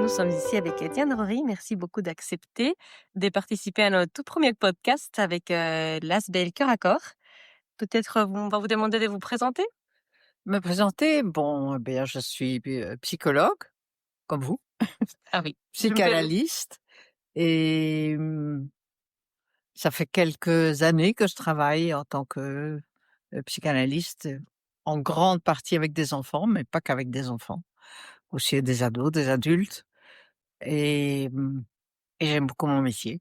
nous sommes ici avec Étienne Rory. Merci beaucoup d'accepter de participer à notre tout premier podcast avec l'ASBL Cœur à Corps. Peut-être on va vous demander de vous présenter. Me présenter? Bon, eh bien, je suis psychologue, comme vous, Ah oui, je me fais... psychanalyste et ça fait quelques années que je travaille en tant que, psychanalyste, en grande partie avec des enfants, mais pas qu'avec des enfants, aussi des ados, des adultes et et j'aime beaucoup mon métier.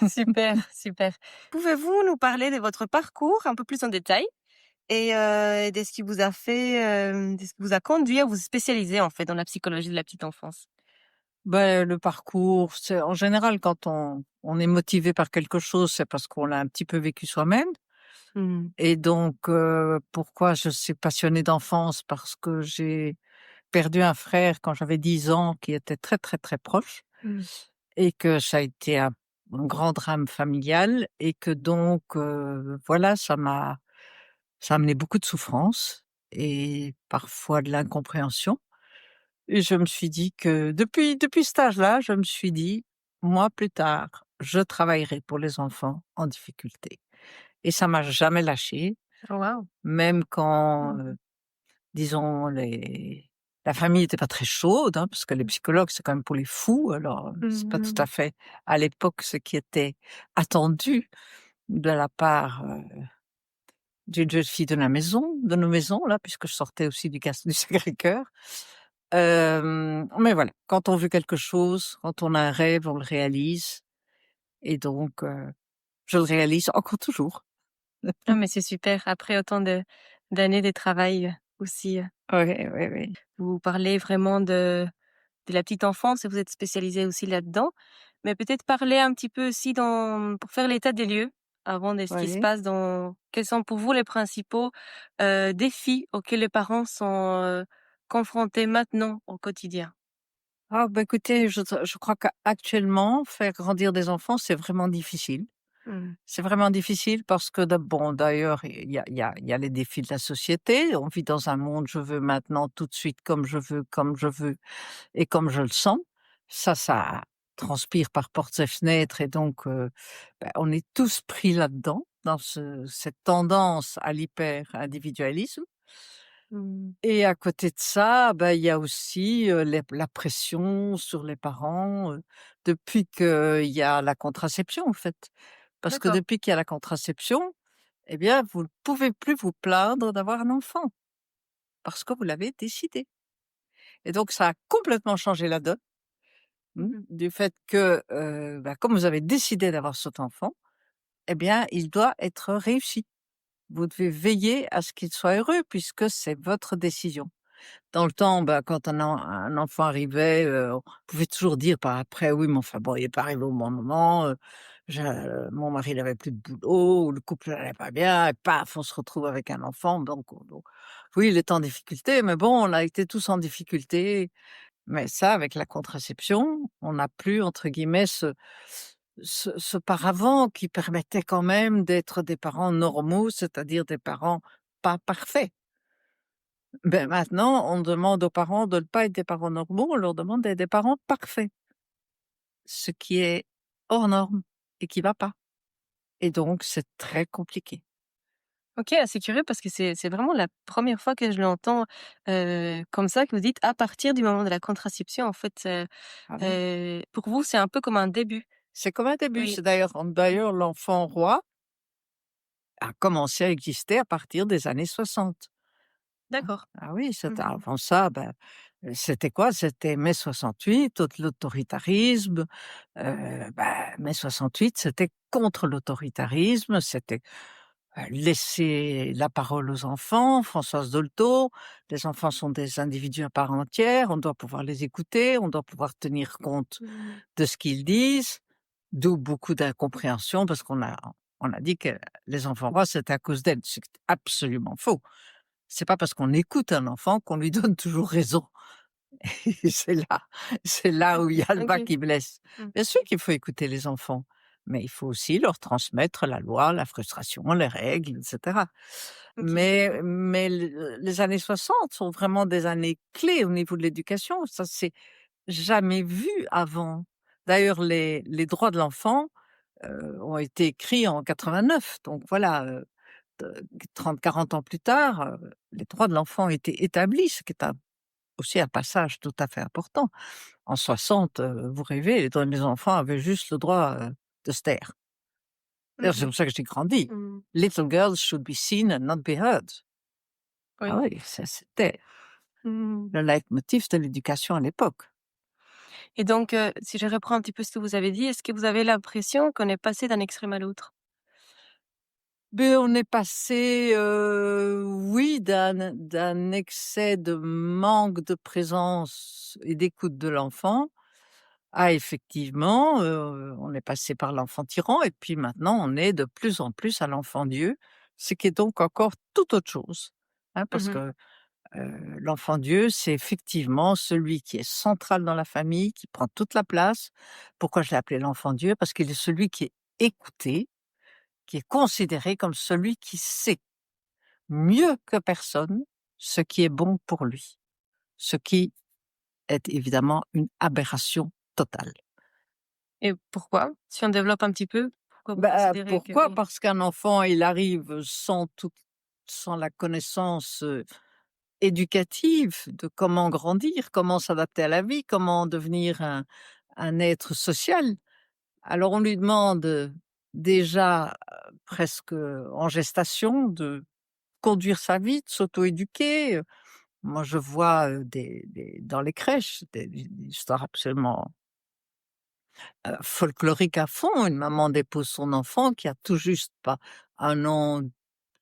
Super, super. Pouvez-vous nous parler de votre parcours un peu plus en détail et de ce qui vous a fait, de ce qui vous a conduit à vous spécialiser en fait dans la psychologie de la petite enfance? Le parcours, c'est en général quand on est motivé par quelque chose, c'est parce qu'on l'a un petit peu vécu soi-même. Mmh. Et donc, pourquoi je suis passionnée d'enfance? Parce que j'ai perdu un frère quand j'avais 10 ans qui était très, très, très proche Mmh. et que ça a été un grand drame familial et que donc, voilà, ça a amené beaucoup de souffrance et parfois de l'incompréhension et je me suis dit que depuis cet âge-là, je me suis dit: «Moi, plus tard, je travaillerai pour les enfants en difficulté» et ça m'a jamais lâchée. Oh waouh! Même quand, disons la famille était pas très chaude, hein, parce que les psychologues, c'est quand même pour les fous, alors, c'est pas tout Mmh. à fait à l'époque ce qui était attendu de la part, d'une jeune fille de la maison, de nos maisons là, puisque je sortais aussi du Sacré-Cœur. Mais voilà, quand on veut quelque chose, quand on a un rêve, on le réalise et donc, je le réalise encore toujours. Ah mais c'est super, après autant de d'années de travail, aussi, Oui, oui, oui. vous parlez vraiment de la petite enfance et vous êtes spécialisée aussi là-dedans. Mais peut-être parler un petit peu aussi dans pour faire l'état des lieux, avant de ce qui se Oui. passe dans quels sont pour vous les principaux, défis auxquels les parents sont, confrontés maintenant au quotidien? Ah bah, écoutez, je crois qu'actuellement, faire grandir des enfants, c'est vraiment difficile. Mmh. C'est vraiment difficile parce que d'ailleurs, il y a les défis de la société. On vit dans un monde, je veux maintenant, tout de suite, comme je veux et comme je le sens. Ça transpire par portes et fenêtres et donc, on est tous pris là-dedans, dans cette tendance à l'hyper-individualisme. Mmh. Et à côté de ça, il y a aussi, la pression sur les parents, depuis qu'il y a la contraception, en fait. Parce que D'accord. depuis qu'il y a la contraception, eh bien, vous ne pouvez plus vous plaindre d'avoir un enfant, parce que vous l'avez décidé. Et donc ça a complètement changé la donne, Mmh. du fait que, comme vous avez décidé d'avoir cet enfant, eh bien, il doit être réussi. Vous devez veiller à ce qu'il soit heureux puisque c'est votre décision. Dans le temps, quand un enfant arrivait, on pouvait toujours dire par après: «Oui, mais enfin bon, il est pas arrivé au bon moment, mon mari il avait plus de boulot, ou le couple n'allait pas bien et paf, on se retrouve avec un enfant». Donc oui, il est en difficulté, mais bon, on a été tous en difficulté. Mais ça, avec la contraception, on n'a plus entre guillemets ce paravent qui permettait quand même d'être des parents normaux, c'est-à-dire des parents pas parfaits. Maintenant, on demande aux parents de ne pas être des parents normaux, on leur demande d'être des parents parfaits, ce qui est hors norme et qui va pas et donc c'est très compliqué. OK, c'est curieux parce que c'est vraiment la première fois que je l'entends, comme ça, que vous dites à partir du moment de la contraception, en fait, Ah oui. pour vous, c'est un peu comme un début? C'est comme un début, Oui. c'est d'ailleurs l'enfant roi a commencé à exister à partir des années 60. D'accord. Ah oui, c'était Mmh. avant ça, c'était quoi? C'était mai 68, l'autoritarisme, mai 68, c'était contre l'autoritarisme, c'était laisser la parole aux enfants, Françoise Dolto. Les enfants sont des individus à part entière, on doit pouvoir les écouter, on doit pouvoir tenir compte Mmh. de ce qu'ils disent, d'où beaucoup d'incompréhension parce qu'on a dit que les enfants rois, c'était à cause d'elles, c'est absolument faux. C'est pas parce qu'on écoute un enfant qu'on lui donne toujours raison. Et c'est là où il y a le bas OK. qui blesse. Mmh. Bien sûr qu'il faut écouter les enfants, mais il faut aussi leur transmettre la loi, la frustration, les règles, et cetera. OK. Mais les années 60 sont vraiment des années clés au niveau de l'éducation. Ça, c'est jamais vu avant. D'ailleurs, les droits de l'enfant, ont été écrits en 89, donc voilà, 30-40 ans plus tard, les droits de l'enfant étaient établis, ce qui est aussi un passage tout à fait important. En 60, vous rêvez, les enfants avaient juste le droit, de se taire. D'ailleurs, c'est Mmh comme ça que j'ai grandi. mh. Little girls should be seen and not be heard. Ah Oui. oui, ça c'était Mmh. le leitmotiv de l'éducation à l'époque. Et donc, si je reprends un petit peu ce que vous avez dit, est-ce que vous avez l'impression qu'on est passé d'un extrême à l'autre? Beh, on est passé, oui, d'un excès de manque de présence et d'écoute de l'enfant à effectivement, on est passé par l'enfant tyran et puis maintenant on est de plus en plus à l'enfant Dieu, ce qui est donc encore tout autre chose, hein, parce Mmh. que, l'enfant Dieu, c'est effectivement celui qui est central dans la famille, qui prend toute la place. Pourquoi je l'ai appelé l'enfant Dieu? Parce qu'il est celui qui est écouté, qui est considéré comme celui qui sait mieux que personne ce qui est bon pour lui, ce qui est évidemment une aberration totale. Et pourquoi? Si on développe un petit peu, pourquoi vous Bah, considérez que pourquoi? oui? Parce qu'un enfant, il arrive sans la connaissance, éducative de comment grandir, comment s'adapter à la vie, comment devenir un être social. Alors on lui demande, déjà, presque, en gestation de conduire sa vie, de s'auto-éduquer. Moi, je vois, des dans les crèches, des histoires absolument, folkloriques à fond. Une maman dépose son enfant qui a tout juste pas 1 an,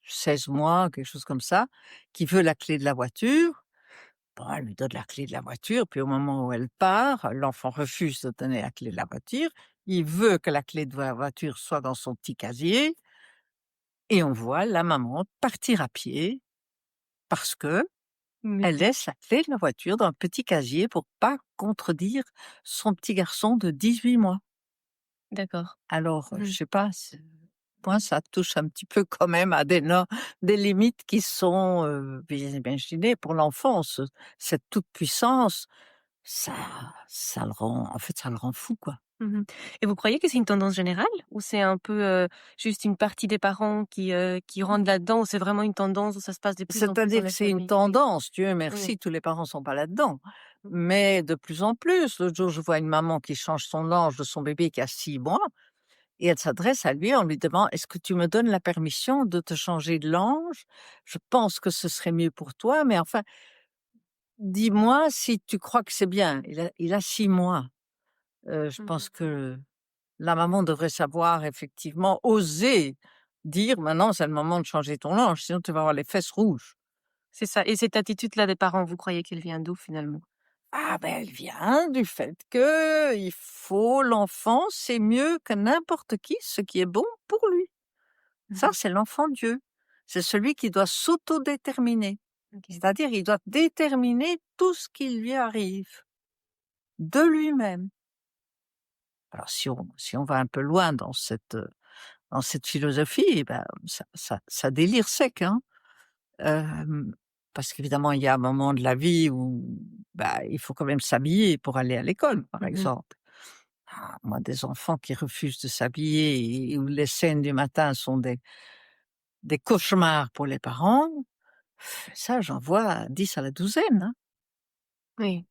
16 mois, quelque chose comme ça, qui veut la clé de la voiture. Bon, elle lui donne la clé de la voiture, puis au moment où elle part, l'enfant refuse de donner la clé de la voiture. Il veut que la clé de la voiture soit dans son petit casier et on voit la maman partir à pied parce que Mais elle laisse la clé de la voiture dans un petit casier pour pas contredire son petit garçon de 18 mois. d'accord. Alors, je Mmh. sais pas, moi, ça touche un petit peu quand même à des limites qui sont, bien imaginées pour l'enfant. Cette toute-puissance, ça ça le rend en fait, ça le rend fou, quoi. Mmh. Et vous croyez que c'est une tendance générale ou c'est un peu, juste une partie des parents qui rentrent là-dedans ou c'est vraiment une tendance où ça se passe de plus en plus dans C'est-à-dire que les c'est une familles? Oui. tendance, Dieu Oui. merci, tous les parents sont pas là-dedans. Mais de plus en plus, l'autre jour, je vois une maman qui change son lange de son bébé qui a 6 mois et elle s'adresse à lui en lui demandant: «Est-ce que tu me donnes la permission de te changer de lange? Je pense que ce serait mieux pour toi, mais enfin, dis-moi si tu crois que c'est bien». Il a 6 mois. Je Mmh pense mh. que la maman devrait savoir effectivement oser dire: «Maintenant, c'est le moment de changer ton linge, sinon tu vas avoir les fesses rouges». C'est ça et cette attitude-là des parents, vous croyez qu'elle vient d'où finalement? Ah ben, elle vient du fait que il faut l'enfant, c'est mieux que n'importe qui, ce qui est bon pour lui. Ça, Mmh. c'est l'enfant Dieu. C'est celui qui doit s'autodéterminer. OK. C'est-à-dire, il doit déterminer tout ce qui lui arrive, de lui-même. Alors si on va un peu loin dans cette philosophie, eh ben, ça délire sec, hein. Hem, Parce qu'évidemment, il y a un moment de la vie où, bah, il faut quand même s'habiller pour aller à l'école, par Mmh mh. exemple. Ah, moi, des enfants qui refusent de s'habiller et où les scènes du matin sont des cauchemars pour les parents, ça, j'en vois 10 à la douzaine, hein. Oui.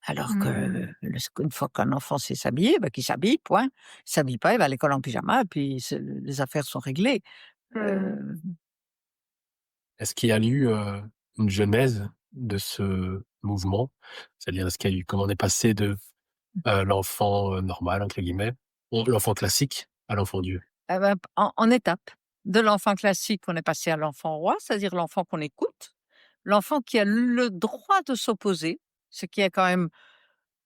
Alors que Mmh. une fois qu'un enfant sait s'habiller, bah, qu'il s'habille, point. Il s'habille pas, il va à l'école en pyjama, puis les affaires sont réglées. Mmh. Heu, Est-ce qu'il y a eu, une genèse de ce mouvement? C'est-à-dire, est-ce qu'il y a eu comment on est passé de, l'enfant, «normal» entre guillemets, ou l'enfant classique à l'enfant Dieu? bah, en étapes. De l'enfant classique, on est passé à l'enfant roi, c'est-à-dire l'enfant qu'on écoute, l'enfant qui a le droit de s'opposer, ce qui est quand même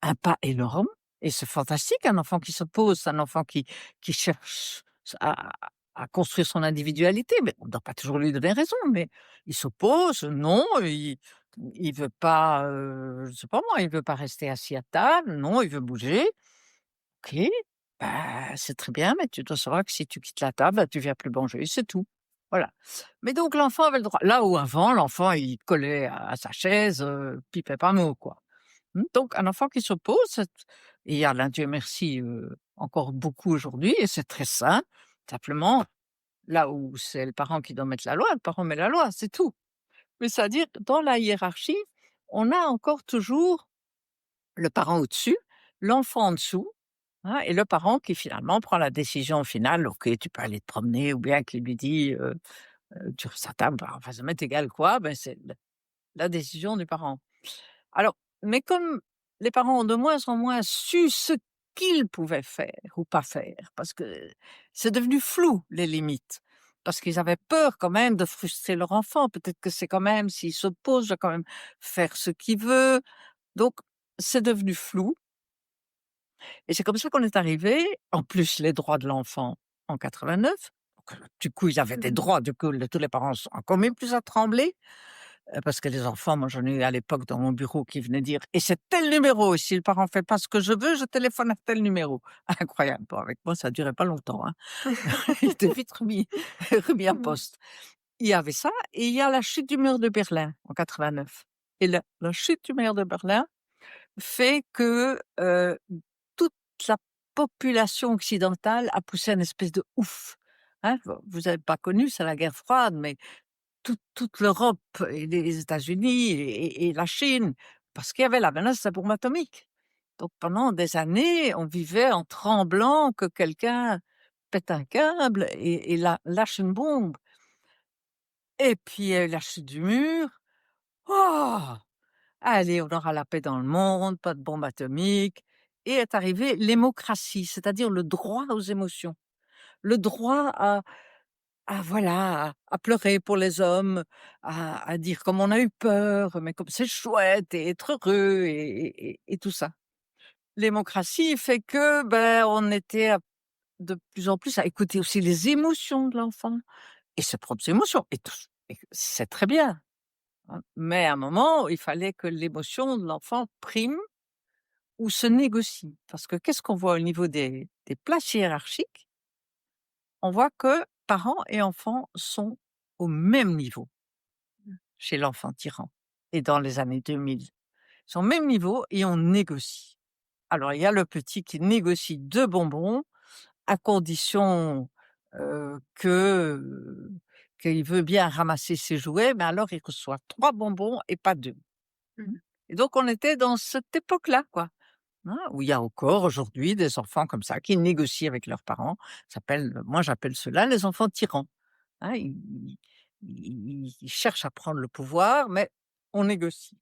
un pas énorme et c'est fantastique un enfant qui s'oppose, un enfant qui cherche à à construire son individualité, mais on ne doit pas toujours lui donner raison, mais il s'oppose, non, il veut pas, je sais pas moi, il veut pas rester assis à table, non, il veut bouger. OK, bah, c'est très bien, mais tu dois savoir que si tu quittes la table, bah, tu viens plus manger, c'est tout. Voilà. Mais donc l'enfant avait le droit. Là où avant, l'enfant, il collait à sa chaise, pipait pas mot, quoi. Donc un enfant qui s'oppose, et il y en a, Dieu merci, encore beaucoup aujourd'hui et c'est très sain. Simplement, là où c'est le parent qui doit mettre la loi, le parent met la loi, c'est tout. Mais c'est-à-dire dans la hiérarchie, on a encore toujours le parent au-dessus, l'enfant en dessous, hein, et le parent qui finalement prend la décision finale: «OK, tu peux aller te promener», ou bien qui lui dit, «Tu restes à table», enfin ça m'est égal quoi, ben c'est la décision du parent. Alors, mais comme les parents ont de moins en moins su ce qu'ils pouvaient faire ou pas faire, parce que c'est devenu flou les limites, parce qu'ils avaient peur quand même de frustrer leur enfant. Peut-être que c'est quand même, s'il s'oppose, je dois quand même faire ce qu'il veut. Donc, c'est devenu flou. Et c'est comme ça qu'on est arrivé, en plus les droits de l'enfant en 89. Donc, du coup, ils avaient des Mmh. droits, du coup, tous les parents sont encore même plus à trembler. Parce que les enfants, moi j'en ai eu à l'époque dans mon bureau qui venaient dire: «Et c'est tel numéro, et si le parent fait pas ce que je veux, je téléphone à tel numéro». Incroyable. Bon, avec moi ça durait pas longtemps, hein. Il était vite remis en Mmh. poste. Il y avait ça et il y a la chute du mur de Berlin en 89, et la chute du mur de Berlin fait que, toute la population occidentale a poussé une espèce de ouf, hein. Vous avez pas connu, c'est la guerre froide, mais toute l'Europe et les États-Unis et la Chine, parce qu'il y avait la menace de la bombe atomique. Donc pendant des années, on vivait en tremblant que quelqu'un pète un câble et lâche une bombe. Et puis, la chute du mur. Oh! Allez, on aura la paix dans le monde, pas de bombe atomique, et est arrivée l'émocratie, c'est-à-dire le droit aux émotions, le droit à voilà, à pleurer pour les hommes, à dire comme on a eu peur, mais comme c'est chouette et être heureux et tout ça. Démocratie fait que, ben, on était de plus en plus à écouter aussi les émotions de l'enfant et ses propres émotions et tout, et c'est très bien, hein. Mais à un moment, il fallait que l'émotion de l'enfant prime ou se négocie. Parce que qu'est-ce qu'on voit au niveau des places hiérarchiques? On voit que parents et enfants sont au même niveau. Chez l'enfant tyran et dans les années 2000. Ils sont au même niveau et on négocie. Alors il y a le petit qui négocie 2 bonbons à condition, qu'il veut bien ramasser ses jouets, mais alors il reçoit 3 bonbons et pas 2. Mmh. Mmh. Et donc on était dans cette époque-là, quoi, hein, où il y a encore aujourd'hui des enfants comme ça qui négocient avec leurs parents. Moi j'appelle ceux-là les enfants tyrans, hein. Ils cherchent à prendre le pouvoir, mais on négocie.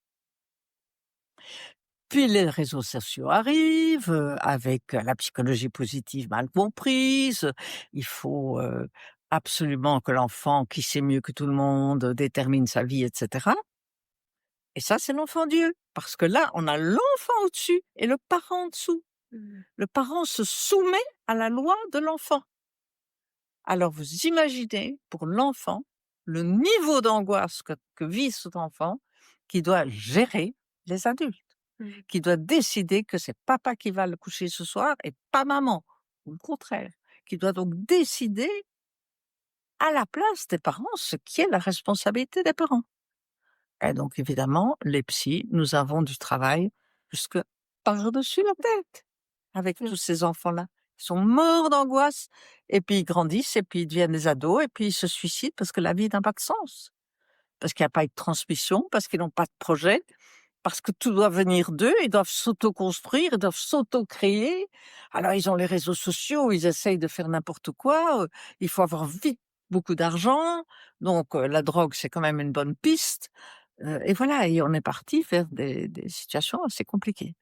Puis les réseaux sociaux arrivent, avec la psychologie positive mal comprise. Il faut, absolument que l'enfant, qui sait mieux que tout le monde, détermine sa vie et cetera. Et ça, c'est l'enfant Dieu, parce que là, on a l'enfant au-dessus et le parent en dessous. Mmh. Le parent se soumet à la loi de l'enfant. Alors vous imaginez, pour l'enfant, le niveau d'angoisse que vit cet enfant qui doit gérer les adultes, Mmh. qui doit décider que c'est papa qui va le coucher ce soir et pas maman, ou le contraire, qui doit donc décider à la place des parents ce qui est la responsabilité des parents. Et donc évidemment, les psys, nous avons du travail jusque par-dessus la tête avec Mmh. tous ces enfants-là. Ils sont morts d'angoisse et puis ils grandissent et puis ils deviennent des ados et puis ils se suicident parce que la vie n'a pas de sens. Parce qu'il y a pas eu de transmission, parce qu'ils n'ont pas de projet, parce que tout doit venir d'eux, ils doivent s'auto-construire, ils doivent s'auto-créer. Alors ils ont les réseaux sociaux, ils essayent de faire n'importe quoi, il faut avoir vite beaucoup d'argent, donc la drogue, c'est quand même une bonne piste, et voilà, et on est parti vers des situations assez compliquées.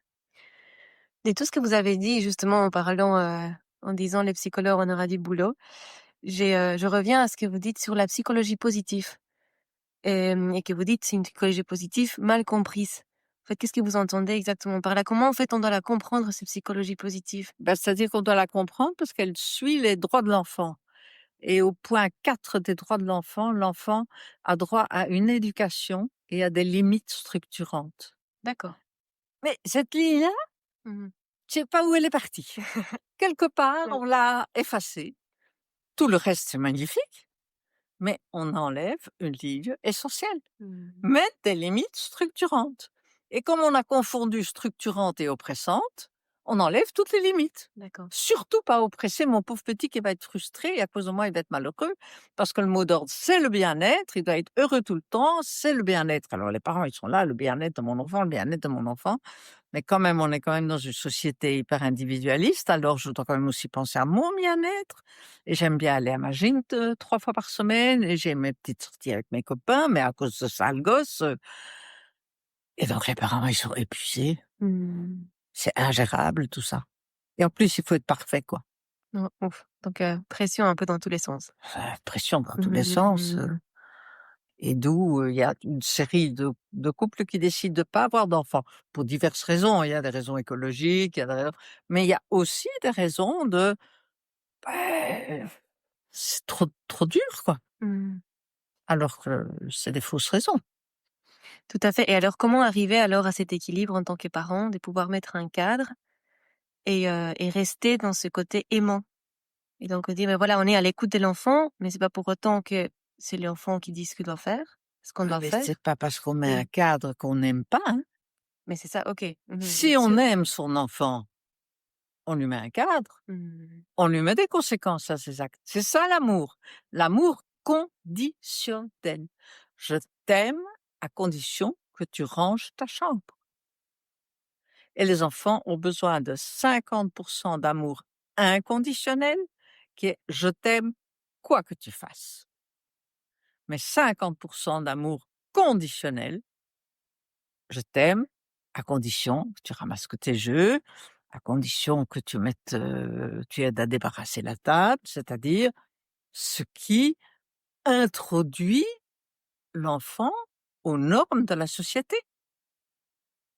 Et tout ce que vous avez dit justement en parlant, en disant: «Les psychologues, on aura du boulot», je reviens à ce que vous dites sur la psychologie positive, et que vous dites: «C'est une psychologie positive mal comprise». En fait, qu'est-ce que vous entendez exactement par là? Comment en fait on doit la comprendre, cette psychologie positive? Bah, c'est-à-dire qu'on doit la comprendre parce qu'elle suit les droits de l'enfant. Et au point 4 des droits de l'enfant, l'enfant a droit à une éducation et à des limites structurantes. D'accord. Mais cette ligne-là, Mmh. je sais pas où elle est partie. Quelque part, Ouais. on l'a effacée. Tout le reste, c'est magnifique, mais on enlève une ligne essentielle. Mmh. Mettre des limites structurantes. Et comme on a confondu structurante et oppressante, on enlève toutes les limites. D'accord. Surtout pas oppresser mon pauvre petit qui va être frustré et à cause de moi, il va être malheureux. Parce que le mot d'ordre, c'est le bien-être. Il doit être heureux tout le temps. C'est le bien-être. Alors, les parents, ils sont là, le bien-être de mon enfant, le bien-être de mon enfant. Mais quand même, on est quand même dans une société hyper individualiste. Alors, je dois quand même aussi penser à mon bien-être. Et j'aime bien aller à ma gym 3 fois par semaine. Et j'ai mes petites sorties avec mes copains. Mais à cause de ça, le gosse. Et donc, les parents, ils sont épuisés. Mmh. C'est ingérable, tout ça. Et en plus, il faut être parfait, quoi. Oh, ouf. Donc, pression un peu dans tous les sens. Pression dans tous les sens. Mmh. Et d'où il y a une série de couples qui décident de pas avoir d'enfants pour diverses raisons. Il y a des raisons écologiques, il y a des raisons mais il y a aussi des raisons de, beh, c'est trop dur, quoi. Mmh. Alors que c'est des fausses raisons. Tout à fait. Et alors, comment arriver alors à cet équilibre en tant que parent, de pouvoir mettre un cadre et rester dans ce côté aimant? Et donc, on dit: «Ben voilà, on est à l'écoute de l'enfant, mais c'est pas pour autant que c'est l'enfant qui dit ce qu'il doit faire, ce qu'on Ah doit mais faire». c'est pas parce qu'on met un Oui, cadre qu'on n'aime pas, hein. mais c'est ça, OK. Bien Si on sûr. aime son enfant, on lui met un cadre. Mmh. On lui met des conséquences à ses actes. C'est ça l'amour. L'amour conditionnel. Je t'aime à condition que tu ranges ta chambre. Et les enfants ont besoin de 50% d'amour inconditionnel, qui est je t'aime quoi que tu fasses. Mais 50% d'amour conditionnel, je t'aime à condition que tu ramasses que tes jeux, à condition que tu mettes, tu aides à débarrasser la table, c'est-à-dire ce qui introduit l'enfant aux normes de la société.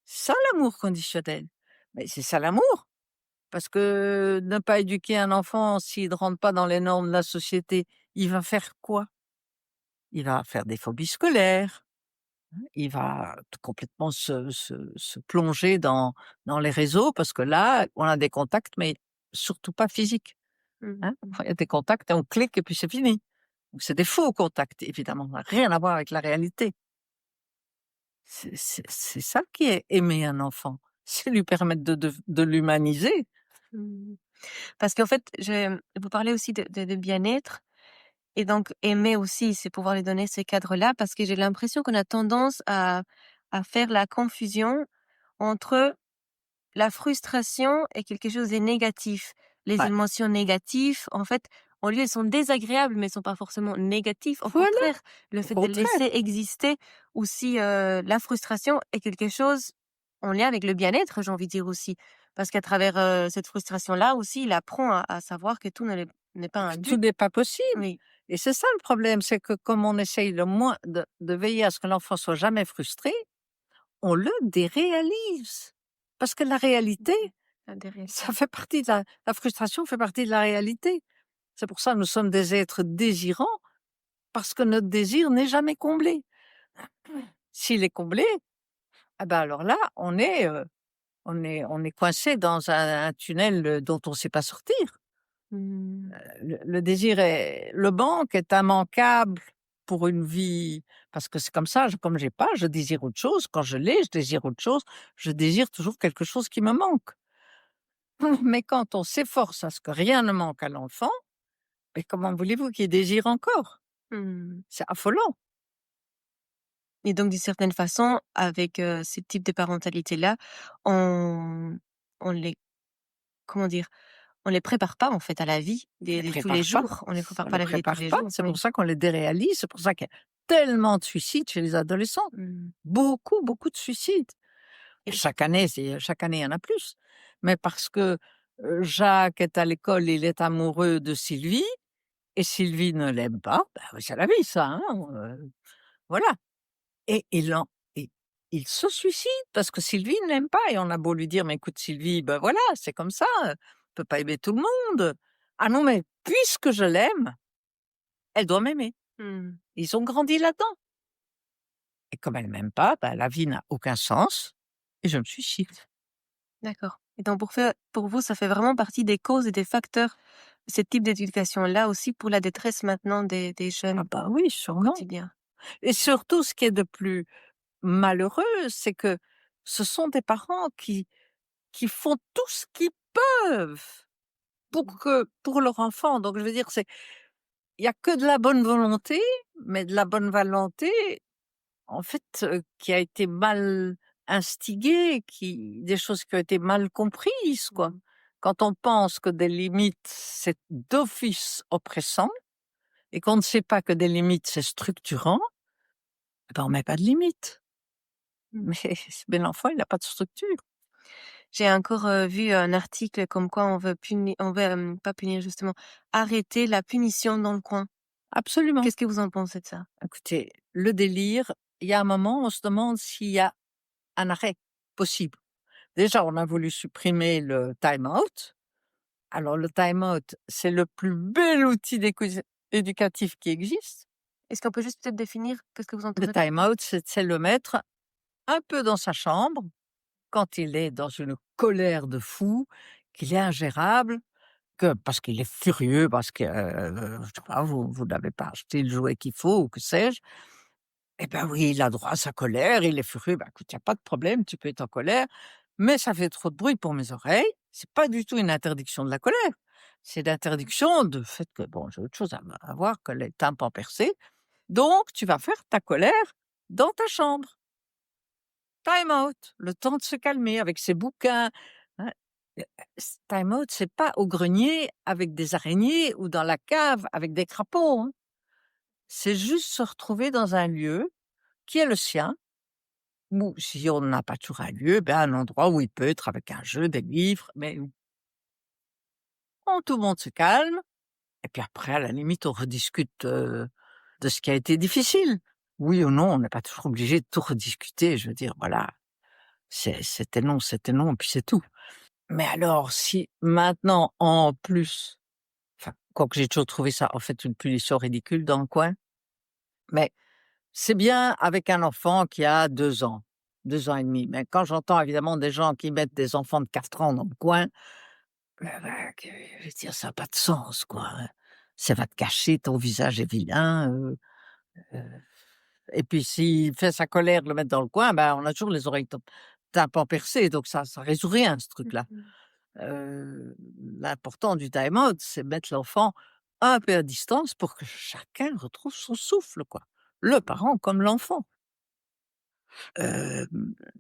Ça l'amour conditionnel. Mais c'est ça l'amour, parce que ne pas éduquer un enfant s'il ne rentre pas dans les normes de la société, il va faire quoi? Il va faire des phobies scolaires, il va complètement se plonger dans les réseaux parce que là, on a des contacts, mais surtout pas physiques, Mmh. hein. Il y a des contacts et on clique et puis c'est fini. Donc c'est des faux contacts évidemment, ça n'a rien à voir avec la réalité. C'est ça qui est aimer un enfant, c'est lui permettre de l'humaniser. Mmh. Parce qu'en fait, vous parlez aussi de bien-être et donc aimer aussi, c'est pouvoir lui donner ces cadres-là parce que j'ai l'impression qu'on a tendance à faire la confusion entre la frustration est quelque chose de négatif. Les Ouais, émotions négatives, en fait, en lieu, elles sont désagréables, mais elles sont pas forcément négatives. Au voilà, contraire, le au fait de contraire, laisser exister aussi la frustration est quelque chose en lien avec le bien-être, j'ai envie de dire aussi. Parce qu'à travers cette frustration-là aussi, il apprend à savoir que tout n'est pas un tout but. n'est pas possible Oui. et c'est ça le problème, c'est que comme on essaye le moins de veiller à ce que l'enfant soit jamais frustré, on le déréalise. Parce que la réalité, Mhm. Adhérer. ça fait partie de la frustration fait partie de la réalité. C'est pour ça que nous sommes des êtres désirants, parce que notre désir n'est jamais comblé. S'il est comblé, ah ben alors là, on est coincé dans un tunnel, dont on ne sait pas sortir. Mmh. Le désir est le manque est immanquable pour une vie parce que c'est comme ça, comme j'ai pas, je désire autre chose. Quand je l'ai, je désire autre chose. Je désire toujours quelque chose qui me manque. Mais quand on s'efforce à ce que rien ne manque à l'enfant, mais comment voulez-vous qu'il désire encore? Mmh. C'est affolant. Et donc d'une certaine façon, avec, ce type de parentalité-là, on on les comment dire? On les prépare pas en fait à la vie On les de tous les prépare pas, jours. On les prépare on pas à les la vie de tous prépare les pas. jours, C'est pour oui. ça qu'on les déréalise, c'est pour ça qu'il y a tellement de suicides chez les adolescents. Mmh. Beaucoup, beaucoup de suicides. Et Chaque année, il y en a plus. Mais parce que, Jacques est à l'école, il est amoureux de Sylvie et Sylvie ne l'aime pas, bah, oui, c'est la vie ça, hein, voilà et et il se suicide parce que Sylvie ne l'aime pas et on a beau lui dire: «Mais écoute Sylvie, ben voilà, c'est comme ça, on peut pas aimer tout le monde». «Ah non, mais puisque je l'aime, elle doit m'aimer». mmh, Ils ont grandi là-dedans et comme elle m'aime pas, bah, la vie n'a aucun sens et je me suicide. d'accord. Et donc pour vous, ça fait vraiment partie des causes et des facteurs, ce type d'éducation-là aussi pour la détresse maintenant des Ah jeunes bah, oui, au sûrement. quotidien? Et surtout, ce qui est de plus malheureux, c'est que ce sont des parents qui font tout ce qu'ils peuvent pour leur enfant. Donc je veux dire, il y a que de la bonne volonté, mais de la bonne volonté, en fait, qui a été mal instigée, des choses qui ont été mal comprises, quoi. Mmh. Quand on pense que des limites, c'est d'office oppressant et qu'on ne sait pas que des limites, c'est structurant, eh ben, on met pas de limites. Mmh. Mais l'enfant, il n'a pas de structure. J'ai encore, vu un article comme quoi on veut, pas punir justement, arrêter la punition dans le coin. Absolument. Qu'est-ce que vous en pensez de ça? Écoutez, le délire, il y a un moment, on se demande s'il y a un arrêt possible. Déjà, on a voulu supprimer le time out. Alors le time out, c'est le plus bel outil éducatif qui existe. Est-ce qu'on peut juste peut-être définir qu'est-ce que vous Le entendez par time out, c'est le mettre un peu dans sa chambre, quand il est dans une colère de fou, qu'il est ingérable, parce qu'il est furieux, parce que, je sais pas, vous n'avez pas acheté le jouet qu'il faut ou que sais-je. Eh ben oui, il a droit à sa colère, il est furieux, bah, écoute, il y a pas de problème, tu peux être en colère, mais ça fait trop de bruit pour mes oreilles. C'est pas du tout une interdiction de la colère, c'est l'interdiction de fait que, bon, j'ai autre chose à voir que les tympans percés, donc tu vas faire ta colère dans ta chambre. Time out, le temps de se calmer avec ses bouquins, hein. Time out, c'est pas au grenier avec des araignées ou dans la cave avec des crapauds, hein. C'est juste se retrouver dans un lieu qui est le sien. Ou si on n'a pas toujours un lieu, ben un endroit où il peut être avec un jeu, des livres, mais où tout le monde se calme et puis après à la limite on rediscute, de ce qui a été difficile. Oui ou non, on n'est pas toujours obligé de tout rediscuter, je veux dire voilà, c'était non et puis c'est tout. Mais alors si maintenant en plus, enfin quoique j'ai toujours trouvé ça en fait une punition ridicule dans le coin, mais c'est bien avec un enfant qui a 2 ans, 2 ans et demi. Mais quand j'entends évidemment des gens qui mettent des enfants de 4 ans dans le coin, que je veux dire ça a pas de sens quoi, hein. Ça va te cacher, ton visage est vilain, heu et puis s'il fait sa colère, le mettre dans le coin, ben, on a toujours les oreilles tympans percées, donc ça résout rien ce Mmh truc-là. mh. L'important du time out, c'est mettre l'enfant un peu à distance pour que chacun retrouve son souffle quoi, le parent comme l'enfant.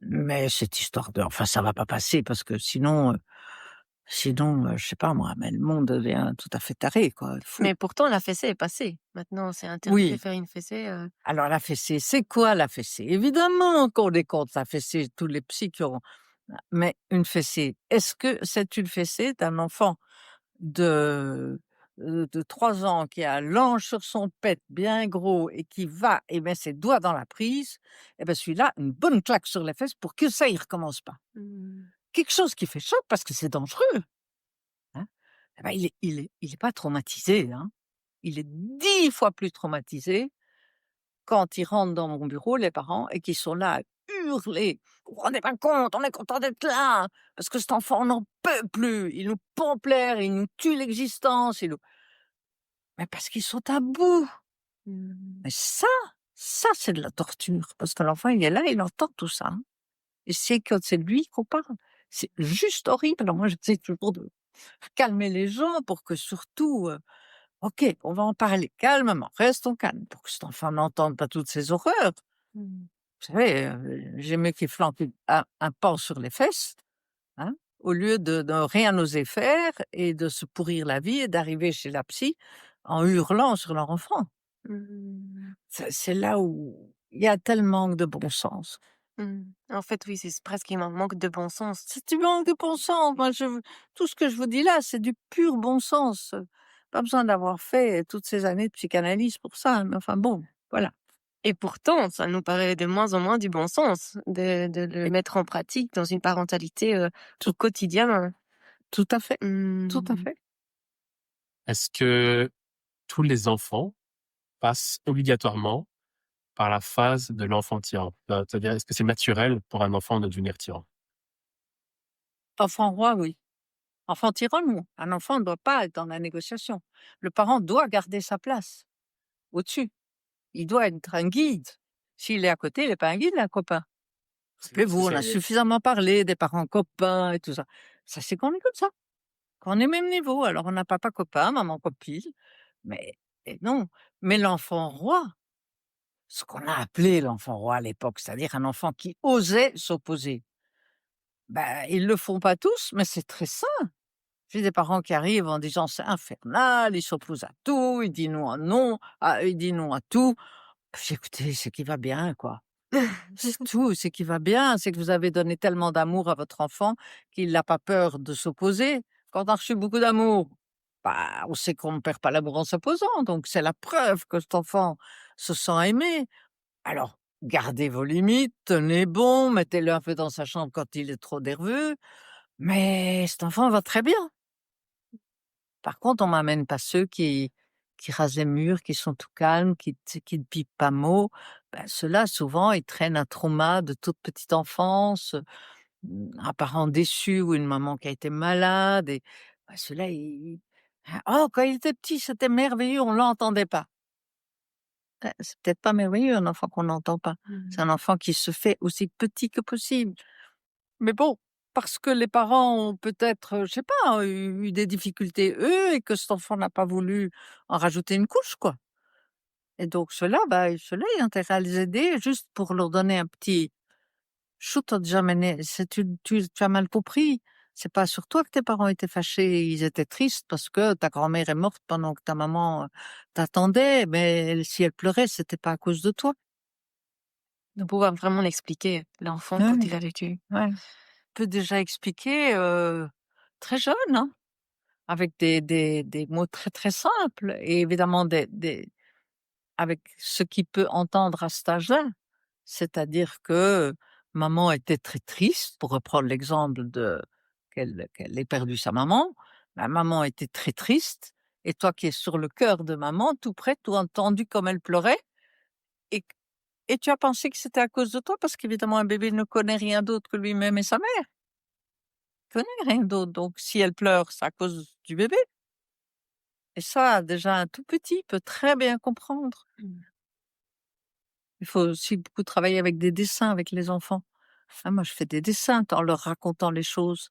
Mais cette histoire de enfin ça va pas passer parce que sinon, je sais pas moi, mais le monde devient tout à fait taré quoi, fou. Mais pourtant la fessée est passée. Maintenant c'est interdit de Oui, faire une fessée, alors la fessée, c'est quoi la fessée? Évidemment qu'on est contre la fessée, tous les psys qui auront mais une fessée, est-ce que c'est une fessée d'un enfant de, de 3 ans qui a l'ange sur son pet bien gros et qui va et met ses doigts dans la prise? Et ben celui-là, une bonne claque sur les fesses pour que ça y recommence pas. mmh. Quelque chose qui fait choc parce que c'est dangereux, hein. Eh ben, il est pas traumatisé, hein. Il est 10 fois plus traumatisé quand ils rentrent dans mon bureau, les parents, et qu'ils sont là à hurler: «Vous vous rendez pas compte, on est content d'être là, parce que cet enfant on n'en peut plus, il nous pompe l'air, il nous tue l'existence, il nous» mais parce qu'ils sont à bout. Mmh. Mais ça c'est de la torture, parce que l'enfant il est là, il entend tout ça, hein, et c'est quand c'est lui qu'on parle. C'est juste horrible. Alors moi j'essaie toujours de calmer les gens pour que surtout, OK, on va en parler calmement, restons calmes pour que cet enfant n'entende pas toutes ces horreurs. Mmh. Vous savez, j'aime mieux qu'il flanque un pain sur les fesses, hein, au lieu de rien oser faire et de se pourrir la vie et d'arriver chez la psy en hurlant sur leur enfant. Mmh. C'est là où il y a tel manque de bon sens. Mmh. En fait, oui, c'est presque un manque de bon sens. C'est du manque de bon sens. Moi, tout ce que je vous dis là, c'est du pur bon sens. Pas besoin d'avoir fait toutes ces années de psychanalyse pour ça, mais enfin bon, voilà. Et pourtant, ça nous paraît de moins en moins du bon sens de le Et mettre en pratique dans une parentalité, au tout, quotidien. tout à fait, tout à Mmh. fait. Est-ce que tous les enfants passent obligatoirement par la phase de l'enfant tyran? C'est-à-dire, est-ce que c'est naturel pour un enfant de devenir tyran? Enfant roi, oui. Enfant tyran, non. Un enfant ne doit pas être dans la négociation. Le parent doit garder sa place au-dessus. Il doit être un guide. S'il est à côté, il n'est pas un guide, il est un copain. Rappelez-vous, on a c'est suffisamment parlé des parents copains et tout ça. Ça, c'est quand on est comme ça, quand on est même niveau. Alors on a papa copain, maman copine, mais et non. Mais l'enfant roi, ce qu'on a appelé l'enfant roi à l'époque, c'est-à-dire un enfant qui osait s'opposer, ils le font pas tous, mais c'est très sain. J'ai des parents qui arrivent en disant: «C'est infernal, il s'oppose à tout, il dit non à non, il dit non à tout». J'ai «Écoutez, c'est qu'il va bien, quoi». C'est tout, c'est qu'il va bien, c'est que vous avez donné tellement d'amour à votre enfant qu'il n'a pas peur de s'opposer. Quand on a reçu beaucoup d'amour, on sait qu'on ne perd pas l'amour en s'opposant, donc c'est la preuve que cet enfant se sent aimé. Alors, gardez vos limites, tenez bon, mettez-le un peu dans sa chambre quand il est trop nerveux, mais cet enfant va très bien. Par contre, on m'amène pas ceux qui rasent les murs, qui sont tout calmes, qui ne pipent pas mot. Ceux-là, souvent, ils traînent un trauma de toute petite enfance, un parent déçu ou une maman qui a été malade et ceux-là, «Oh, quand il était petit, c'était merveilleux, on l'entendait pas». C'est peut-être pas merveilleux un enfant qu'on n'entend pas. C'est un enfant qui se fait aussi petit que possible. Mais bon, parce que les parents ont peut-être, je sais pas, eu des difficultés eux et que cet enfant n'a pas voulu en rajouter une couche, quoi. Et donc ceux-là, il y a intérêt à les aider juste pour leur donner un petit: «Chut, jamais né c'est tu as mal compris. C'est pas sur toi que tes parents étaient fâchés, ils étaient tristes parce que ta grand-mère est morte pendant que ta maman, t'attendait, mais si elle pleurait, c'était pas à cause de toi». De pouvoir vraiment l'expliquer, l'enfant, quand Ouais, il a vécu. ouais. Peut déjà expliquer, très jeune, hein. Avec des mots très, très simples et évidemment des avec ce qu'il peut entendre à cet âge-là. C'est-à-dire que maman était très triste, pour reprendre l'exemple de qu'elle ait perdu sa maman. Maman était très triste et toi qui es sur le cœur de maman, tout près, tout entendu comme elle pleurait et tu as pensé que c'était à cause de toi parce qu'évidemment un bébé ne connaît rien d'autre que lui-même et sa mère. Il connaît rien d'autre, donc si elle pleure, c'est à cause du bébé. Et ça, déjà, un tout petit peut très bien comprendre. Mmh. Il faut aussi beaucoup travailler avec des dessins avec les enfants. Moi, je fais des dessins en leur racontant les choses.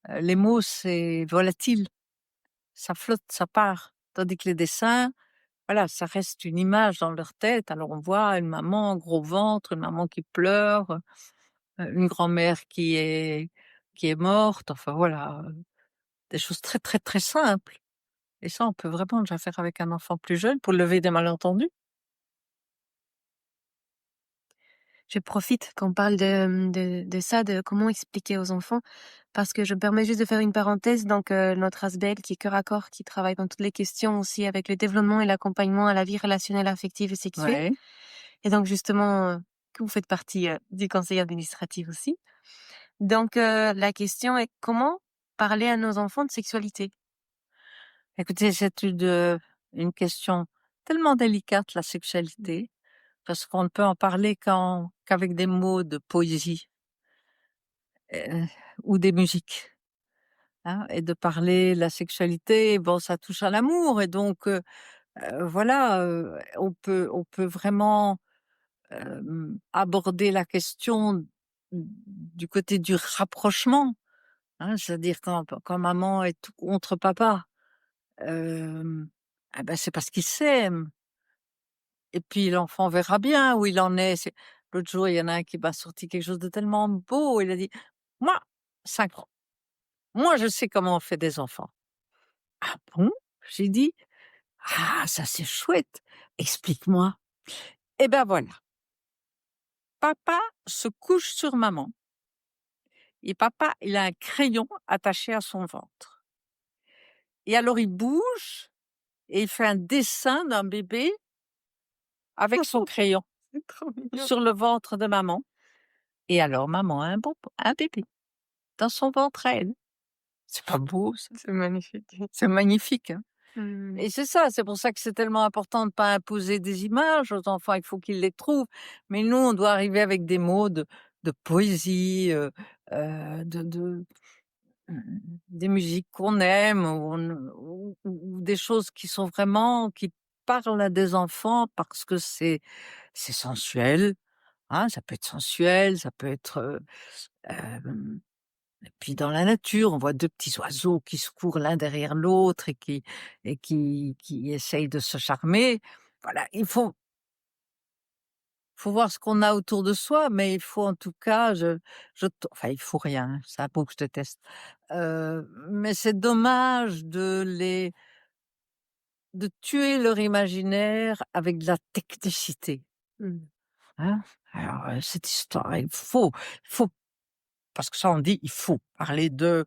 Les mots, c'est volatile, ça flotte, ça part. Tandis que les dessins, voilà, ça reste une image dans leur tête. Alors, on voit une maman gros ventre, une maman qui pleure, une grand-mère qui est morte. Enfin, voilà, des choses très, très, très simples. Et ça, on peut vraiment déjà faire avec un enfant plus jeune pour lever des malentendus. Je profite qu'on parle de ça, de comment expliquer aux enfants, parce que je me permets juste de faire une parenthèse. Donc, notre ASBEL qui est cœur à corps, qui travaille dans toutes les questions aussi avec le développement et l'accompagnement à la vie relationnelle, affective et sexuelle. Ouais. Et donc justement, que vous faites partie, du conseil administratif aussi. Donc, la question est: comment parler à nos enfants de sexualité? Écoutez, c'est une question tellement délicate, la sexualité, parce qu'on ne peut en parler qu'avec des mots de poésie, heu, ou des musiques, hein, et de parler la sexualité, bon, ça touche à l'amour et donc voilà, on peut vraiment, aborder la question du côté du rapprochement, hein. C'est-à-dire quand maman est tout contre papa, c'est parce qu'ils s'aiment. Et puis l'enfant verra bien où il en est. L'autre jour, il y en a un qui m'a sorti quelque chose de tellement beau. Il a dit: «Moi, 5 ans, moi je sais comment on fait des enfants». «Ah bon?» J'ai dit: «Ah ça c'est chouette, explique-moi». Eh ben voilà, papa se couche sur maman et papa, il a un crayon attaché à son ventre et alors il bouge et il fait un dessin d'un bébé avec son crayon C'est trop mignon. sur le ventre de maman et alors maman a un bébé dans son ventre à elle. C'est pas beau ça? C'est magnifique. C'est magnifique, hein? Mmh. Et c'est ça, c'est pour ça que c'est tellement important de ne pas imposer des images aux enfants, il faut qu'ils les trouvent. Mais nous, on doit arriver avec des mots de poésie, de des musiques qu'on aime ou des choses qui sont vraiment qui parlent à des enfants parce que c'est sensuel, hein, ça peut être sensuel, ça peut être, hem et puis dans la nature, on voit 2 petits oiseaux qui se courent l'un derrière l'autre et qui essayent de se charmer. Voilà, il faut voir ce qu'on a autour de soi, mais il faut en tout cas, enfin il faut rien, hein, c'est un mot que je déteste. Mais c'est dommage de tuer leur imaginaire avec de la technicité, Mmh. hein. Alors, cette histoire, il faut parce que ça on dit, il faut parler de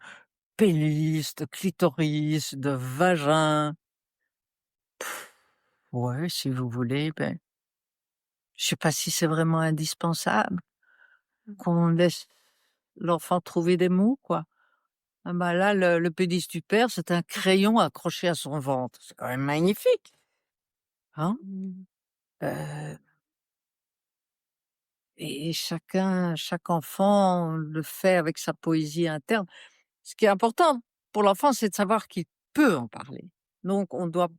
pénis, de clitoris, de vagin. Ouais, si vous voulez, ben, je sais pas si c'est vraiment indispensable Mmh. qu'on laisse l'enfant trouver des mots, quoi. Ah bah, là, le pénis du père, c'est un crayon accroché à son ventre. C'est quand même magnifique, hein? Mmh. Heu et chaque enfant le fait avec sa poésie interne. Ce qui est important pour l'enfant, c'est de savoir qu'il peut en parler. Donc on doit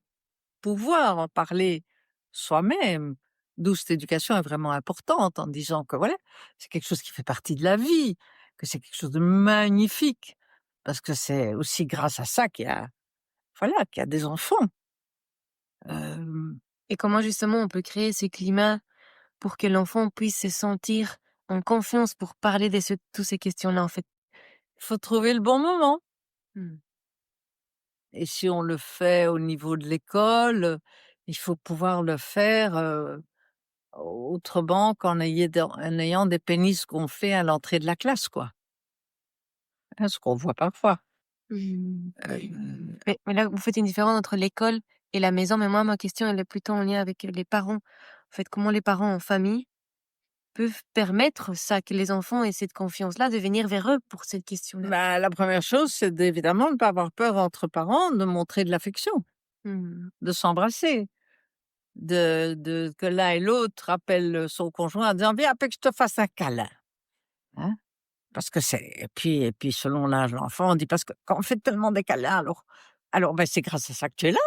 pouvoir en parler soi-même, d'où cette éducation est vraiment importante en disant que voilà, c'est quelque chose qui fait partie de la vie, que c'est quelque chose de magnifique, parce que c'est aussi grâce à ça qu'il y a des enfants. Hem, Et comment justement on peut créer ce climat pour que l'enfant puisse se sentir en confiance pour parler de tous ces questions-là, en fait? il faut trouver le bon moment Mmh. et si on le fait au niveau de l'école, il faut pouvoir le faire, autrement en ayant des pénis gonflés à l'entrée de la classe, quoi. Hein, ce qu'on voit parfois. Mmh. Heu, Mais là, vous faites une différence entre l'école et la maison, mais moi, ma question, elle est plutôt en lien avec les parents. En fait, comment les parents en famille peuvent permettre ça, que les enfants aient cette confiance-là, de venir vers eux pour cette question-là? Bah, la première chose, c'est évidemment de ne pas avoir peur entre parents de montrer de l'affection, Mmh. de s'embrasser, de que l'un et l'autre appellent son conjoint en disant: «Viens, après que je te fasse un câlin», hein. Parce que c'est et puis selon l'âge de l'enfant, on dit parce que quand on fait tellement des câlins, alors, ben, c'est grâce à ça que tu es là.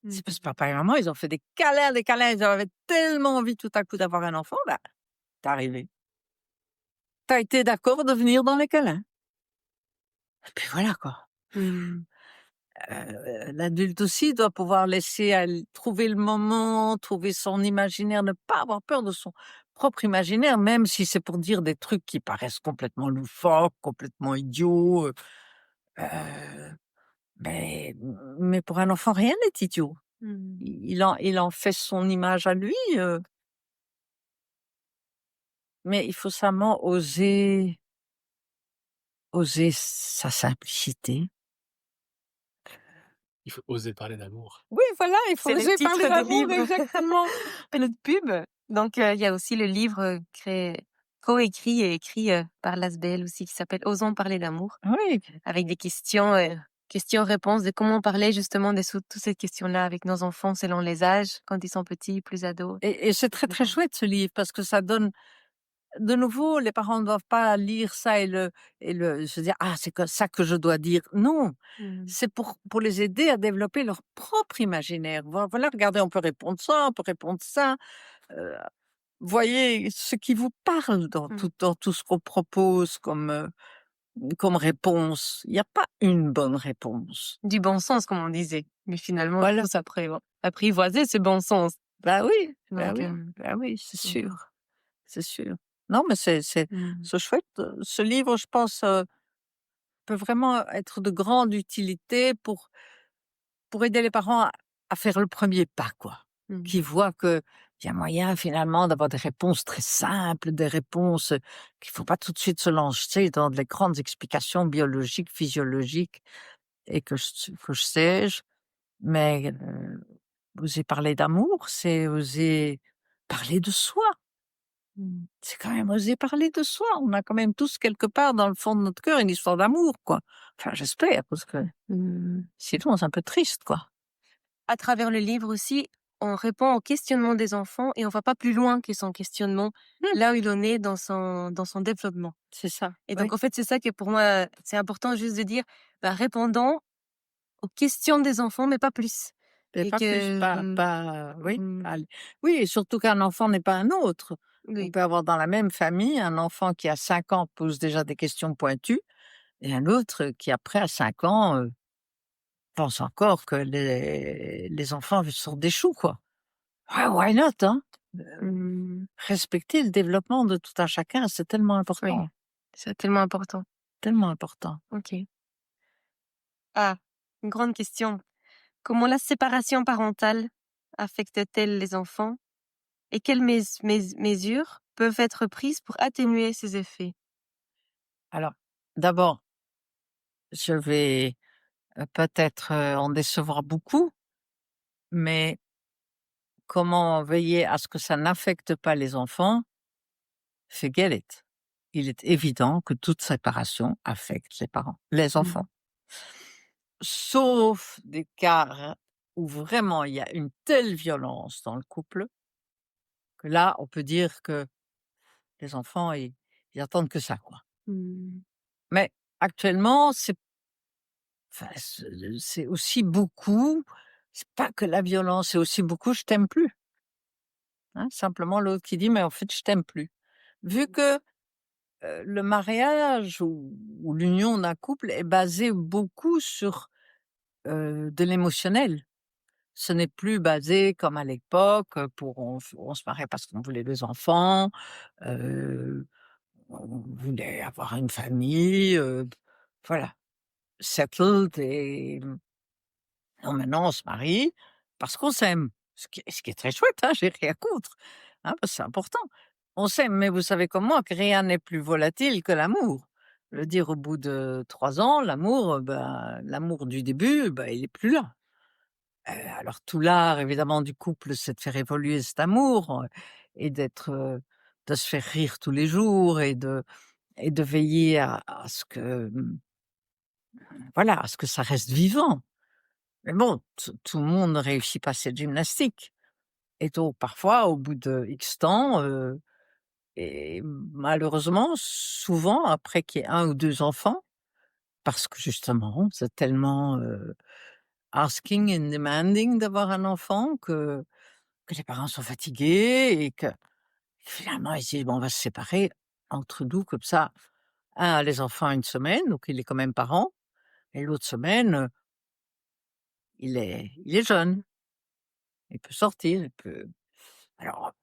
Mmh C'est parce que mh. papa et maman, ils ont fait des câlins, ils avaient tellement envie tout à coup d'avoir un enfant, bah, tu arrivé. Tu as été d'accord de venir dans les câlins. Et puis voilà, quoi. Mmh. L'adulte aussi doit pouvoir laisser trouver le moment, trouver son imaginaire, ne pas avoir peur de son propre imaginaire, même si c'est pour dire des trucs qui paraissent complètement loufoques, complètement idiots, heu, mais pour un enfant, rien n'est idiot. Mmh. Il en fait son image à lui, mais il faut seulement oser sa simplicité. Il faut oser parler d'amour. Oui, voilà, il faut C'est le oser parler titre du d'amour, livre exactement. et notre pub. Donc il y a aussi le livre, créé coécrit et écrit, par Lasbel aussi qui s'appelle «Osons parler d'amour», Oui. avec des questions-réponses de comment parler justement de toutes ces questions-là avec nos enfants selon les âges, quand ils sont petits, plus ados. Et c'est très, très chouette ce livre parce que ça donne de nouveau, les parents ne doivent pas lire ça et se dire: «Ah, c'est que ça que je dois dire». Non, Mmh. c'est pour les aider à développer leur propre imaginaire. Voilà, regardez, on peut répondre ça, on peut répondre ça. Heu, voyez ce qui vous parle Mmh. dans tout ce qu'on propose comme réponse. Il y a pas une bonne réponse. Du bon sens comme on disait, mais finalement Voilà. tous apprivoiser ce bon sens. Bah oui, bah Donc oui, bah oui, c'est mmh. sûr, c'est sûr. Non, mais Mmh. c'est chouette, ce livre, je pense, peut vraiment être de grande utilité pour aider les parents à faire le premier pas, quoi. Mmh. Qui voient qu'il y a moyen finalement d'avoir des réponses très simples, des réponses, qu'il faut pas tout de suite se lancer dans des grandes explications biologiques, physiologiques et que je sais-je. Mais, oser parler d'amour, c'est oser parler de soi. Mmh. C'est quand même oser parler de soi. On a quand même tous quelque part dans le fond de notre cœur une histoire d'amour, quoi. Enfin, j'espère, parce que Mmh. sinon c'est un peu triste, quoi. À travers le livre aussi, on répond aux questionnements des enfants et on va pas plus loin que son questionnement, Mmh, là où il en est dans son développement. c'est ça, Et donc oui. en fait, c'est ça que pour moi, c'est important juste de dire, bah, répondons aux questions des enfants, mais pas plus. Mais Et pas plus, que pas oui, mmh, oui et surtout qu'un enfant n'est pas un autre. On Oui. peut avoir dans la même famille un enfant qui à 5 ans pose déjà des questions pointues et un autre qui après à 5 ans, pense encore que les enfants sont des choux, quoi. Ouais, why not, hein? Mmh. Respecter le développement de tout un chacun, c'est tellement Oui, important, c'est tellement important. tellement important. OK. Ah, une grande question. Comment la séparation parentale affecte-t-elle les enfants et quelles mesures peuvent être prises pour atténuer ces effets? Alors, d'abord, je vais, peut-être, en décevoir beaucoup, mais comment veiller à ce que ça n'affecte pas les enfants? Forget it. Il est évident que toute séparation affecte les parents, les Mmh. enfants. Sauf des cas où vraiment il y a une telle violence dans le couple que là, on peut dire que les enfants, ils attendent que ça, quoi. Mmh. Mais actuellement, enfin, c'est aussi beaucoup, c'est pas que la violence, c'est aussi beaucoup: «Je t'aime plus», hein. Simplement l'autre qui dit: «Mais en fait, je t'aime plus». Vu que, le mariage ou l'union d'un couple est basé beaucoup sur, de l'émotionnel. Ce n'est plus basé comme à l'époque, on se mariait parce qu'on voulait des enfants, heu, on voulait avoir une famille, voilà, settled et non, maintenant on se marie parce qu'on s'aime, ce qui est très chouette, hein, j'ai rien contre, hein, parce que c'est important. On s'aime, mais vous savez comme moi que rien n'est plus volatile que l'amour. Je veux dire au bout de 3 ans, l'amour, l'amour du début, il est plus là. Alors tout l'art évidemment du couple, c'est de faire évoluer cet amour, et de se faire rire tous les jours et de veiller à ce que, voilà, à ce que ça reste vivant. Mais bon, tout le monde ne réussit pas cette gymnastique et donc parfois au bout de X temps, et malheureusement souvent après qu'il y ait un ou 2 enfants, parce que justement c'est tellement, asking and demanding d'avoir un enfant que les parents sont fatigués et que finalement ils se disent: «Bon, on va se séparer entre nous comme ça». Un a les enfants une semaine, donc il est quand même parent et l'autre semaine, il est jeune, il peut sortir, il peut alors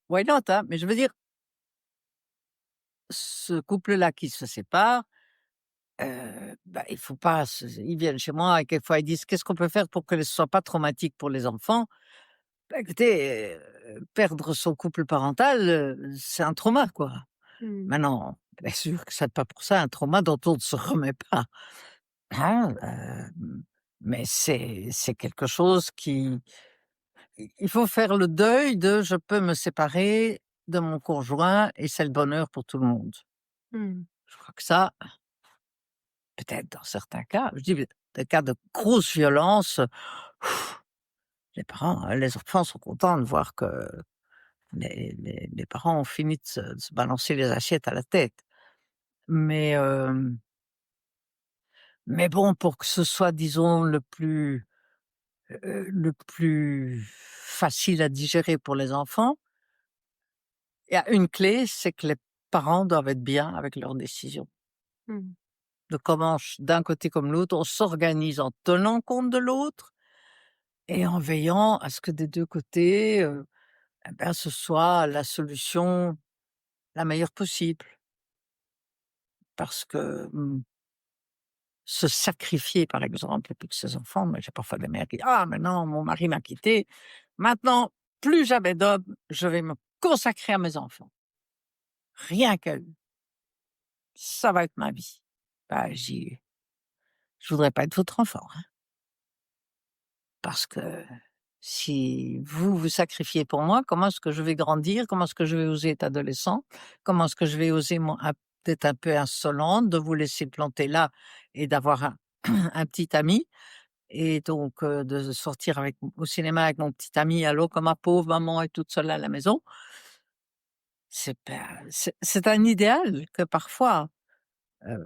why not, hein? Mais je veux dire, ce couple-là qui se sépare, il faut pas se ils viennent chez moi et quelquefois ils disent: «Qu'est-ce qu'on peut faire pour que ce soit pas traumatique pour les enfants?» Bah, écoutez, perdre son couple parental, c'est un trauma, quoi. Mmh. Maintenant, bien sûr que c'est pas pour ça un trauma dont on ne se remet pas, hein, mais c'est quelque chose qui il faut faire le deuil de: «Je peux me séparer de mon conjoint et c'est le bonheur pour tout le monde». Mmh. Je crois que ça, peut-être dans certains cas, je dis des cas de grosse violence, les parents, les enfants sont contents de voir que les parents ont fini de se balancer les assiettes à la tête. Mais, bon, pour que ce soit, disons, le plus facile à digérer pour les enfants, il y a une clé, c'est que les parents doivent être bien avec leurs décisions. Mmh. De comment d'un côté comme l'autre, on s'organise en tenant compte de l'autre et en veillant à ce que des 2 côtés, ce soit la solution la meilleure possible. Parce que, se sacrifier, par exemple, pour ses enfants. Moi, j'ai parfois des mères qui disent: «Ah, mais non, mon mari m'a quitté. Maintenant, plus jamais d'homme, je vais me consacrer à mes enfants. Rien qu'à eux. Ça va être ma vie». Bah, je voudrais pas être votre enfant, hein, parce que si vous vous sacrifiez pour moi, comment est-ce que je vais grandir? Comment est-ce que je vais oser être adolescent? Comment est-ce que je vais oser moi d'être un peu insolente, de vous laisser planter là et d'avoir un un petit ami? Et donc, de sortir au cinéma avec mon petit ami, alors que ma pauvre maman est toute seule à la maison. C'est un idéal que parfois,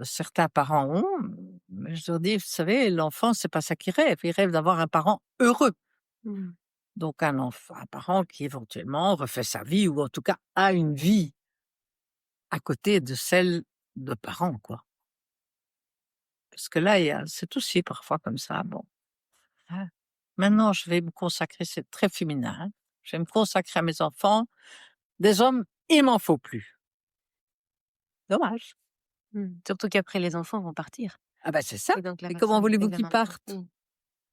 certains parents ont, mais je leur dis: «Vous savez, l'enfant, c'est pas ça qu'il rêve. Il rêve d'avoir un parent heureux». Mmh. Donc un parent qui éventuellement refait sa vie ou en tout cas a une vie à côté de celle de parents, quoi. Parce que là, c'est aussi parfois comme ça, bon. Ah, maintenant je vais me consacrer, c'est très féminin, hein, je vais me consacrer à mes enfants. Des hommes, il m'en faut plus. Dommage. Surtout qu'après les enfants vont partir Ah bah, c'est ça. et donc la Mais comment responsabilité voulez-vous de la qu'ils maman. partent?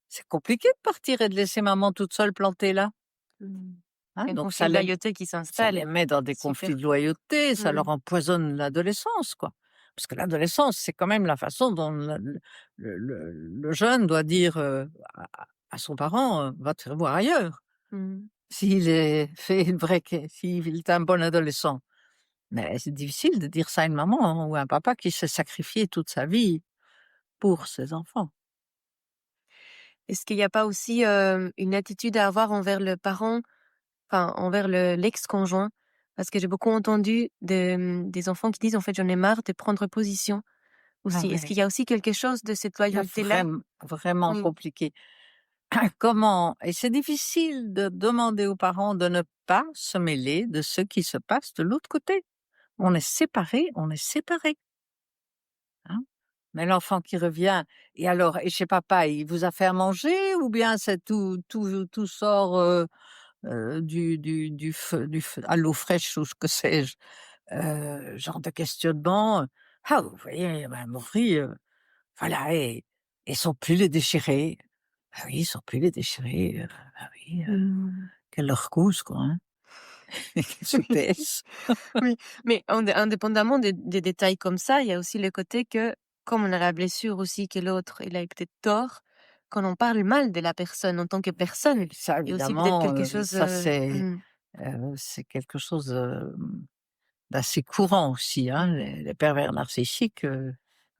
C'est compliqué de partir et de laisser maman toute seule plantée là, Mmh. hein, Il y a un donc conflit de loyauté qui ça s'installe. les met dans des conflits Super. de loyauté, ça Mmh. leur empoisonne l'adolescence, quoi. Parce que l'adolescence, c'est quand même la façon dont le jeune doit dire, à son parent, «Va te faire voir ailleurs», Mmh. s'il est fait une vraie s'il est un bon adolescent. Mais c'est difficile de dire ça à une maman, hein, ou à un papa qui s'est sacrifié toute sa vie pour ses enfants. Est-ce qu'il y a pas aussi, une attitude à avoir envers le parent, enfin envers l'ex-conjoint? Parce que j'ai beaucoup entendu des enfants qui disent: «En fait, j'en ai marre de prendre position», Ah aussi. Est-ce ouais, qu'il y a aussi quelque chose de cette c'est loyauté-là? vraiment Oui. compliqué. Comment et c'est difficile de demander aux parents de ne pas se mêler de ce qui se passe de l'autre côté. On est séparés, hein. Mais l'enfant qui revient et alors et chez papa, il vous a fait à manger ou bien c'est tout sort, du feu à l'eau fraîche ou ce que sais-je? Genre de questionnement, «Ah vous voyez, bah, mon fils, voilà et son pull est déchiré». «Ah oui, son pull est déchiré, bah oui, Mmh. qu'elle le recousse quoi, hein». Qu'elle se pèse. Oui, mais indépendamment des détails comme ça, il y a aussi le côté que, comme on a la blessure aussi que l'autre, il a eu peut-être tort, qu'on en parle mal de la personne en tant que personne. Ça Il y a aussi peut-être évidemment, quelque chose, ça c'est quelque chose, d'assez courant aussi, hein. Les pervers narcissiques,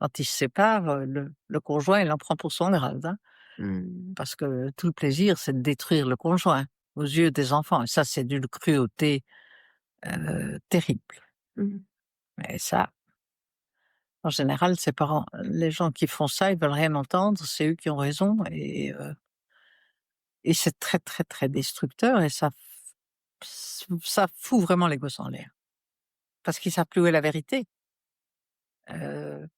quand ils se séparent, le conjoint, il en prend pour son grade, hein. mmh, Parce que tout le plaisir, c'est de détruire le conjoint, aux yeux des enfants et ça, c'est d'une cruauté, terrible. mmh. Et ça, en général, les gens qui font ça, ils veulent rien entendre, c'est eux qui ont raison et c'est très, très, très destructeur et ça fout vraiment les gosses en l'air. Parce qu'ils savent plus où est la vérité. Heu,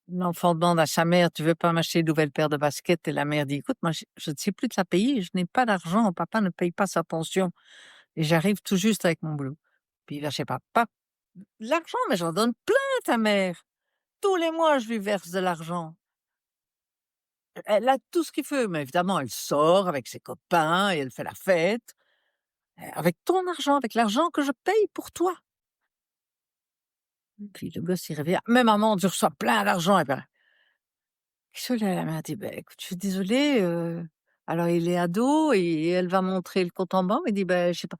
L'enfant demande à sa mère: «Tu veux pas m'acheter une nouvelle paire de baskets?» et la mère dit: «Écoute, moi, je ne sais plus te la payer, je n'ai pas d'argent, papa ne paye pas sa pension et j'arrive tout juste avec mon boulot». Puis il va chez papa: «L'argent? Mais j'en donne plein à ta mère. Tous les mois, je lui verse de l'argent. Elle a tout ce qu'il veut». Mais évidemment, elle sort avec ses copains et elle fait la fête, avec ton argent, avec l'argent que je paye pour toi. Puis le gosse, il revient: «Mais maman, tu reçois plein d'argent». Et ben, qu'est-ce que la mère dit: «Beh, écoute, je suis désolée, alors il est ado et elle va montrer le compte en banque. Il dit: «Beh, je sais pas».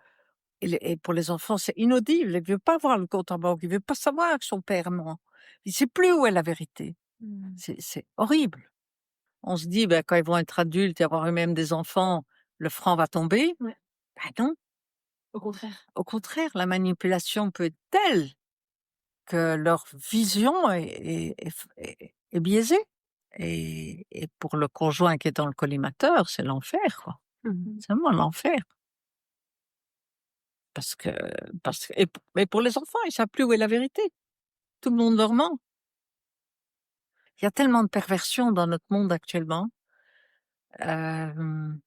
Et pour les enfants, c'est inaudible. Il veut pas voir le compte en banque. Il veut pas savoir que son père ment. Il sait plus où est la vérité. Mmh. C'est horrible. On se dit: «Bah, quand ils vont être adultes et avoir eux-mêmes des enfants, le franc va tomber». Ouais, Bah, non, au contraire. au contraire, la manipulation peut être telle que leur vision est biaisée et pour le conjoint qui est dans le collimateur, c'est l'enfer, quoi. Mmh. C'est vraiment l'enfer parce que mais pour les enfants, ils savent plus où est la vérité. Tout le monde leur ment. Il y a tellement de perversion dans notre monde actuellement, hem,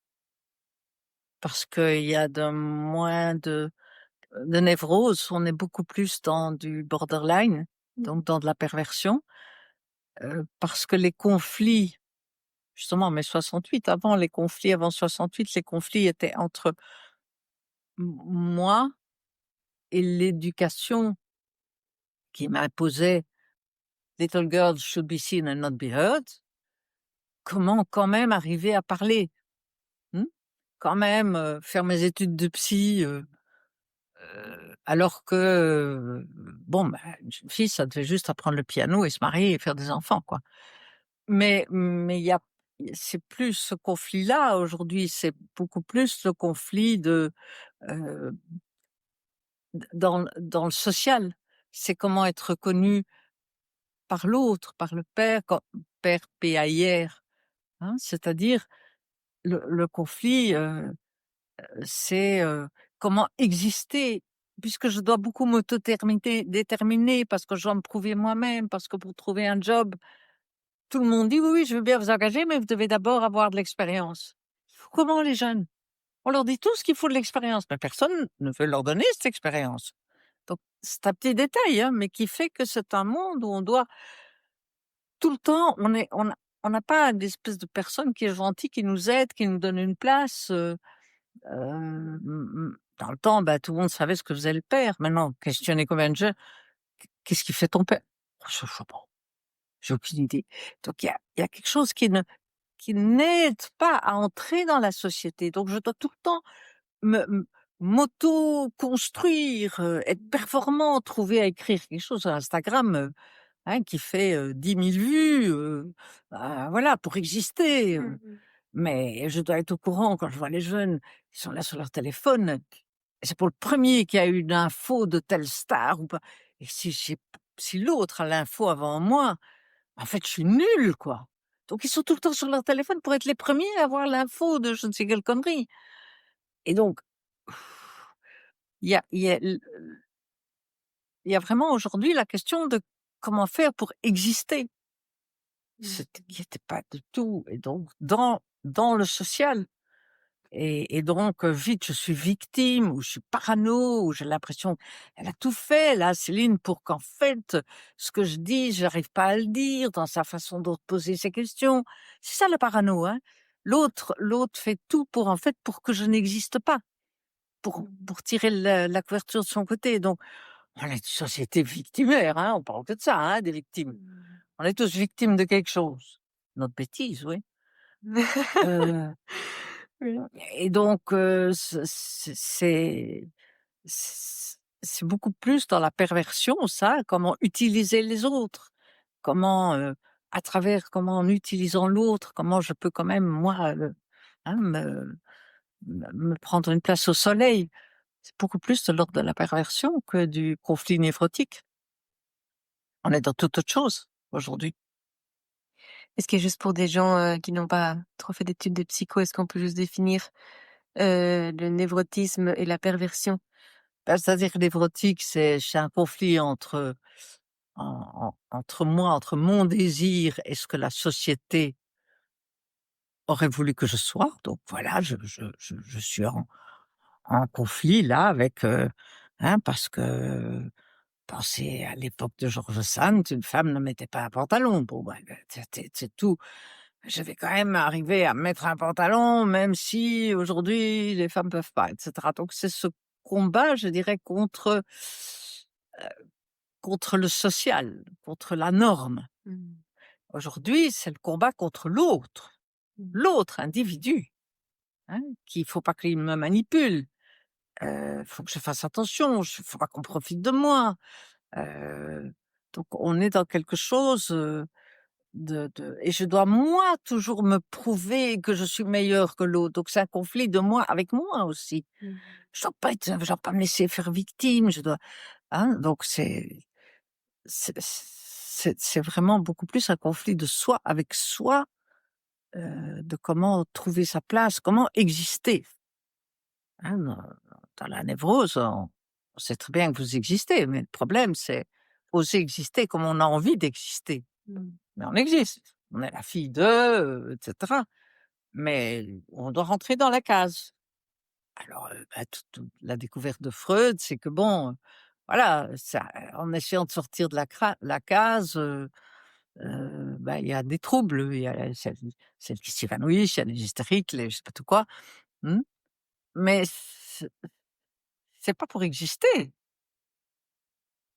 parce qu'il y a de moins de névrose, on est beaucoup plus dans du borderline, Mmh. donc dans de la perversion, parce que les conflits, justement mai 68, avant 68, les conflits étaient entre moi et l'éducation qui m'imposait «Little girls should be seen and not be heard». Comment quand même arriver à parler? Mmh? Quand même, faire mes études de psy, alors que, bon, bah, une jeune fille, ça devait juste apprendre le piano et se marier et faire des enfants, quoi. Mais il y a c'est plus ce conflit-là aujourd'hui, c'est beaucoup plus le conflit heu, dans le social. C'est comment être reconnu par l'autre, par le père, quand père P-A-I-R, hein, c'est-à-dire le conflit, c'est, comment exister, puisque je dois beaucoup déterminer parce que je dois me prouver moi-même, parce que pour trouver un job, tout le monde dit: «Oui, oui, je veux bien vous engager, mais vous devez d'abord avoir de l'expérience». Comment les jeunes? On leur dit tous qu'il faut de l'expérience, mais personne ne veut leur donner cette expérience. Donc c'est un petit détail, hein, mais qui fait que c'est un monde où on doit tout le temps on n'a pas une espèce de personne qui est gentille, qui nous aide, qui nous donne une place, dans le temps, bah, tout le monde savait ce que faisait le père. Maintenant, questionner combien de jeunes: «Qu'est-ce qui fait ton père?» Je sais pas, j'ai aucune idée. Donc il y a quelque chose qui n'aide pas à entrer dans la société. Donc je dois tout le temps me m m'auto-construire, être performant, trouver à écrire quelque chose sur Instagram, hein, qui fait, 10 000 vues, bah, voilà, pour exister, Mmh. mais je dois être au courant quand je vois les jeunes, ils sont là sur leur téléphone, c'est pour le premier qui a eu une info de telle star ou pas, et si l'autre a l'info avant moi, en fait, je suis nulle, quoi. Donc ils sont tout le temps sur leur téléphone pour être les premiers à avoir l'info de je ne sais quelle connerie, et donc il y a il y a l il y a vraiment aujourd'hui la question de comment faire pour exister. Mmh. Qui était pas du tout, et donc dans le social, et donc vite je suis victime ou je suis parano ou j'ai l'impression elle a tout fait là Céline pour qu'en fait, ce que je dis, j'arrive pas à le dire dans sa façon de poser ses questions. C'est ça le parano, hein. L'autre fait tout pour, en fait, pour que je n'existe pas, pour tirer la couverture de son côté, donc on est une société victimaire, hein, on parle que de ça, hein, des victimes. Mmh. On est tous victimes de quelque chose. Notre bêtise, oui. Heu Oui. et donc c'est beaucoup plus dans la perversion, ça, comment utiliser les autres. Comment, en utilisant l'autre, comment je peux quand même moi, hein, me prendre une place au soleil. C'est beaucoup plus de l'ordre de la perversion que du conflit névrotique. On est dans toute autre chose aujourd'hui. Est-ce que juste pour des gens, qui n'ont pas trop fait d'études de psycho, est-ce qu'on peut juste définir, le névrotisme et la perversion? Bah, c'est-à-dire que névrotique, c'est un conflit entre moi, entre mon désir et ce que la société aurait voulu que je sois. Donc voilà, je suis en conflit là avec, hein, parce que pensez à l'époque de George Sand, une femme ne mettait pas un pantalon. Bon, bah, c'est tout. Je vais quand même arriver à mettre un pantalon, même si aujourd'hui les femmes peuvent pas, et cetera. Donc c'est ce combat, je dirais, contre le social, contre la norme. Mmh. Aujourd'hui, c'est le combat contre Mmh. l'autre individu, hein, qu'il faut pas qu'il me manipule. Faut que je fasse attention, faut pas qu'on profite de moi. Heu, donc on est dans quelque chose, et je dois moi toujours me prouver que je suis meilleure que l'autre. Donc c'est un conflit de moi avec moi aussi. Mmh. Je dois pas me laisser faire victime, je dois, hein, donc c'est vraiment beaucoup plus un conflit de soi avec soi, de comment trouver sa place, comment exister. Hein, dans la névrose, on sait très bien que vous existez, mais le problème, c'est oser exister comme on a envie d'exister. Mmh. Mais on existe. On est la fille d'eux, et cetera. Mais on doit rentrer dans la case. Alors, bah, toute la découverte de Freud, c'est que bon, voilà, ça en essayant de sortir de la case, bah, il y a des troubles. Il y a celles qui s'évanouissent, il y a les hystériques, les je sais pas tout quoi, mmh, mais c'est pas pour exister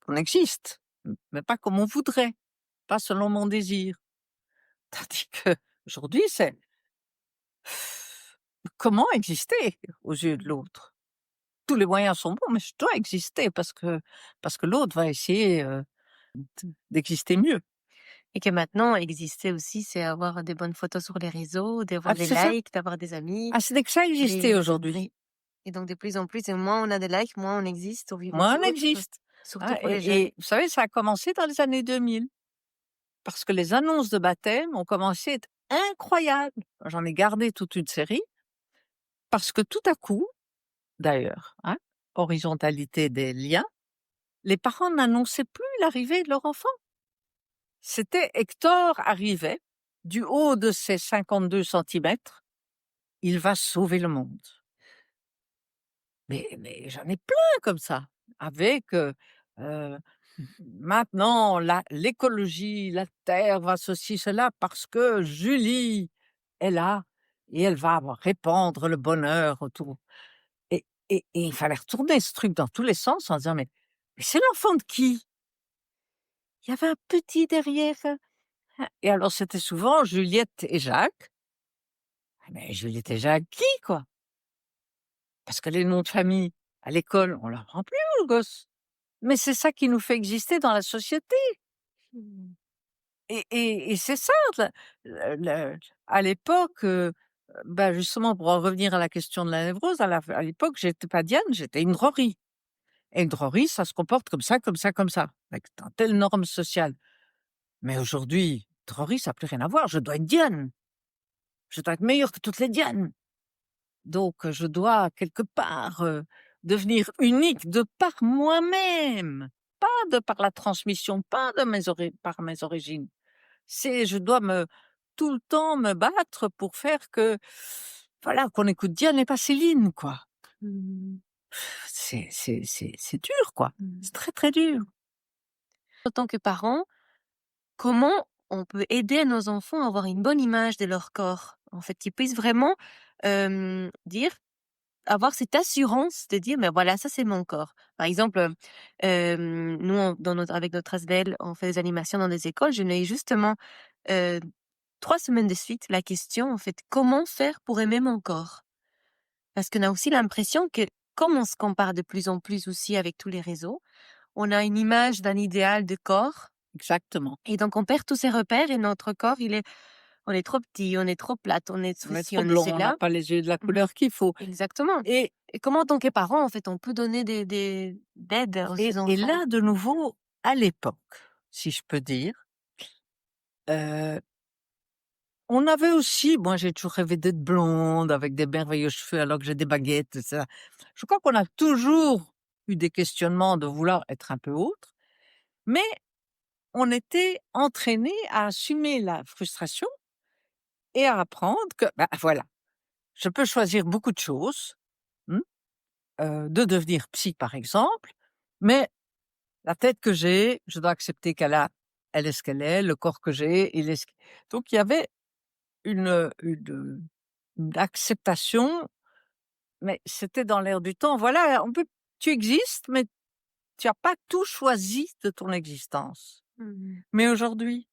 qu'on existe, mais pas comme on voudrait, pas selon mon désir. Tandis qu'aujourd'hui, c'est comment exister aux yeux de l'autre? Tous les moyens sont bons, mais je dois exister parce que l'autre va essayer, d'exister mieux. Et que maintenant exister aussi, c'est avoir des bonnes photos sur les réseaux, Ah, d'avoir des c'est ça? likes, d'avoir des amis, Ah, ce n'est que ça exister des aujourd'hui. oui, et donc de plus en plus et moins on a des likes, moins on existe aux yeux Moi, des on autres, existe, surtout hein, pour les jeunes. et vous savez, ça a commencé dans les années 2000 parce que les annonces de baptême ont commencé à être incroyable. J'en ai gardé toute une série parce que tout à coup, d'ailleurs, hein, horizontalité des liens, les parents n'annonçaient plus l'arrivée de leur enfant. C'était Hector arrivait, du haut de ses 52 centimètres, il va sauver le monde. Mais j'en ai plein comme ça, avec, heu, maintenant l'écologie, la terre va ceci, cela, parce que Julie est là et elle va répandre le bonheur autour. Et il fallait retourner ce truc dans tous les sens en disant: «Mais c'est l'enfant de qui?» Il y avait un petit derrière, et alors c'était souvent Juliette et Jacques. Ah mais Juliette et Jacques qui, quoi? Parce que les noms de famille, à l'école, on l'apprend plus aux gosses. Mais c'est ça qui nous fait exister dans la société, Mmh. et c'est ça le à l'époque, bah, justement pour en revenir à la question de la névrose, à l'époque, j'étais pas Diane, j'étais une Rory, et une Rory, ça se comporte comme ça, comme ça, comme ça, avec dans telle norme sociale. Mais aujourd'hui, Rory, ça a plus rien à voir, je dois être Diane, je dois être meilleure que toutes les Dianes. Donc, je dois quelque part, devenir unique de par moi-même, pas de par la transmission, pas de par mes origines. C'est je dois me tout le temps me battre pour faire que, voilà, qu'on écoute Diane et pas Céline, quoi. Mmh. C'est dur, quoi. Mmh. C'est très, très dur. En tant que parents, comment on peut aider nos enfants à avoir une bonne image de leur corps? En fait, qu'ils puissent vraiment, dire avoir cette assurance de dire: «Mais voilà, ça c'est mon corps». Par exemple, nous dans notre avec notre ASBL, on fait des animations dans des écoles. Je n'ai justement, heu, 3 semaines de suite la question en fait: «Comment faire pour aimer mon corps?» Parce qu'on a aussi l'impression que comme on se compare de plus en plus aussi avec tous les réseaux, on a une image d'un idéal de corps Exactement. et donc on perd tous ses repères et notre corps on est trop petit, on est trop plate, on est On est ceci, trop on est blond, on n'a cela. pas les yeux de la Mmh. couleur qu'il faut, Exactement. et Et comment en tant que parent, en fait, on peut donner des d'aide à et ses et enfants? là, de nouveau, à l'époque, si je peux dire, heu on avait aussi, moi j'ai toujours rêvé d'être blonde avec des merveilleux cheveux alors que j'ai des baguettes et ça. Je crois qu'on a toujours eu des questionnements de vouloir être un peu autre, mais on était entraînés à assumer la frustration et à apprendre que, bah, voilà, je peux choisir beaucoup de choses, mmh, de devenir psy par exemple, mais la tête que j'ai, je dois accepter elle est ce qu'elle est, le corps que j'ai, il est ce q donc il y avait une acceptation. Mais c'était dans l'air du temps. Voilà, tu existes, mais tu as pas tout choisi de ton existence. Mmh. Mais aujourd'hui,